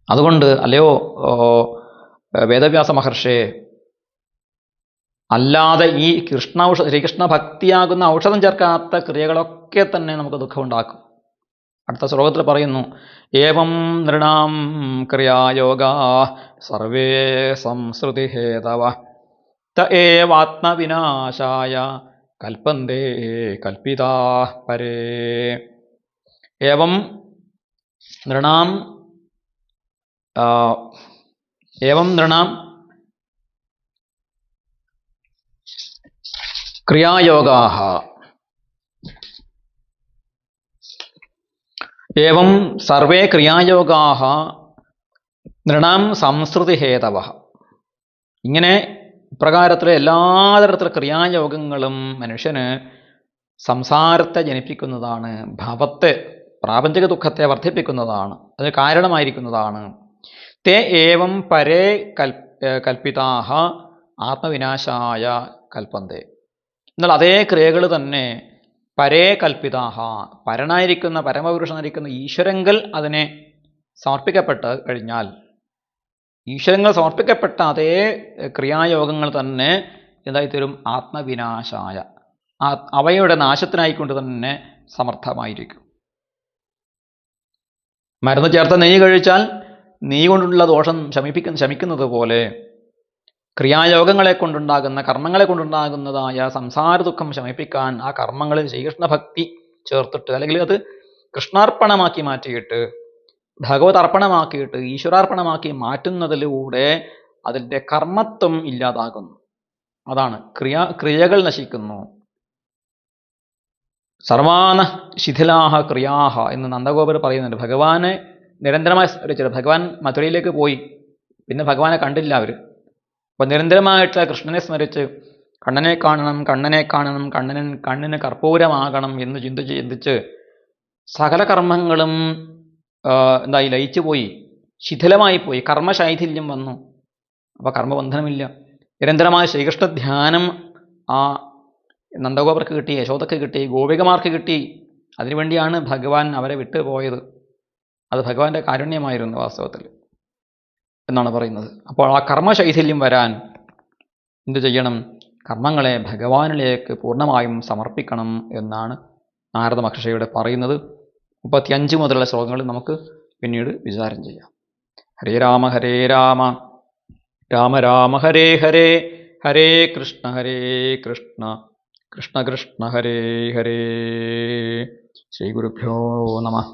അതുകൊണ്ട് അല്ലയോ വേദവ്യാസ മഹർഷേ, അല്ലാതെ ഈ ശ്രീകൃഷ്ണ ഭക്തിയാകുന്ന ഔഷധം ചേർക്കാത്ത ക്രിയകളൊക്കെ തന്നെ നമുക്ക് ദുഃഖമുണ്ടാക്കും. അടുത്ത ശ്ലോകത്തിൽ പറയുന്നു, ഏവം നൃണാം ക്രിയായോഗാ സർവേ സംസൃതിഹേതവ ത ഏവാത്മവിനാശായ കൽപ്പന്തേ കൽപ്പിതാ പരേ. ഏവം നൃണാം ക്രിയായോഗാഃ ഏവം സർവേ ക്രിയായോഗാഃ നൃണാം സംസൃതിഹേതവഃ. ഇങ്ങനെ ഇപ്രകാരത്തിലെ എല്ലാ തരത്തിലുള്ള ക്രിയായോഗങ്ങളും മനുഷ്യന് സംസാരത്തെ ജനിപ്പിക്കുന്നതാണ്, ഭവത്തെ പ്രാപഞ്ചിക ദുഃഖത്തെ വർദ്ധിപ്പിക്കുന്നതാണ്, അതിന് കാരണമായിരിക്കുന്നതാണ്. തേ ഏവം പരേ കൽപ്പിതാഹ ആത്മവിനാശായ കൽപ്പന്തേ. എന്നാൽ അതേ ക്രിയകൾ തന്നെ പരേ കൽപ്പിതാഹ, പരനായിരിക്കുന്ന പരമപുരുഷനായിരിക്കുന്ന ഈശ്വരങ്കൽ അതിനെ സമർപ്പിക്കപ്പെട്ട് കഴിഞ്ഞാൽ, ഈശ്വരങ്ങൾ സമർപ്പിക്കപ്പെട്ട അതേ ക്രിയായോഗങ്ങൾ തന്നെ എന്തായിത്തീരും? ആത്മവിനാശായ, അവയുടെ നാശത്തിനായിക്കൊണ്ട് തന്നെ സമർത്ഥമായിരിക്കും. മരുന്ന് ചേർത്ത നെയ്യ് കഴിച്ചാൽ നെയ്യ് കൊണ്ടുള്ള ദോഷം ശമിക്കുന്നത് പോലെ ക്രിയായോഗങ്ങളെ കൊണ്ടുണ്ടാകുന്ന, കർമ്മങ്ങളെ കൊണ്ടുണ്ടാകുന്നതായ സംസാര ദുഃഖം ശമിപ്പിക്കാൻ ആ കർമ്മങ്ങളിൽ ശ്രീകൃഷ്ണ ഭക്തി ചേർത്തിട്ട്, അല്ലെങ്കിൽ അത് കൃഷ്ണാർപ്പണമാക്കി മാറ്റിയിട്ട്, ഭഗവത് അർപ്പണമാക്കിയിട്ട്, ഈശ്വരാർപ്പണമാക്കി മാറ്റുന്നതിലൂടെ അതിൻ്റെ കർമ്മത്വം ഇല്ലാതാകുന്നു. അതാണ് ക്രിയകൾ നശിക്കുന്നു. സർവാന ശിഥിലാഹ ക്രിയാഹ എന്ന് നന്ദഗോപർ പറയുന്നുണ്ട്. ഭഗവാനെ നിരന്തരമായി സ്മരിച്ചത്. ഭഗവാൻ മധുരയിലേക്ക് പോയി, പിന്നെ ഭഗവാനെ കണ്ടില്ല അവർ. അപ്പോൾ നിരന്തരമായിട്ട് കൃഷ്ണനെ സ്മരിച്ച് കണ്ണനെ കാണണം, കണ്ണനെ കാണണം, കണ്ണിന് കർപ്പൂരമാകണം എന്ന് ചിന്തിച്ച് സകല കർമ്മങ്ങളും ലയിച്ചു പോയി, ശിഥിലമായി പോയി, കർമ്മശൈഥില്യം വന്നു. അപ്പോൾ കർമ്മബന്ധനമില്ല. നിരന്തരമായ ശ്രീകൃഷ്ണ ധ്യാനം ആ നന്ദഗോപർക്ക് കിട്ടി, യശോദക്ക് കിട്ടി, ഗോപികമാർക്ക് കിട്ടി. അതിനുവേണ്ടിയാണ് ഭഗവാൻ അവരെ വിട്ടു പോയത്. അത് ഭഗവാന്റെ കാരുണ്യമായിരുന്നു വാസ്തവത്തിൽ എന്നാണ് പറയുന്നത്. അപ്പോൾ ആ കർമ്മശൈഥില്യം വരാൻ എന്തു ചെയ്യണം? കർമ്മങ്ങളെ ഭഗവാനിലേക്ക് പൂർണ്ണമായും സമർപ്പിക്കണം എന്നാണ് നാരദ മഹർഷിയുടെ പറയുന്നത്. 35 മുതലുള്ള ശ്ലോകങ്ങൾ നമുക്ക് പിന്നീട് വിചാരം ചെയ്യാം. ഹരേ രാമ രാമ രാമ ഹരേ ഹരേ, ഹരേ കൃഷ്ണ കൃഷ്ണ കൃഷ്ണ ഹരേ ഹരേ. ശ്രീ ഗുരുഭ്യോ നമഃ.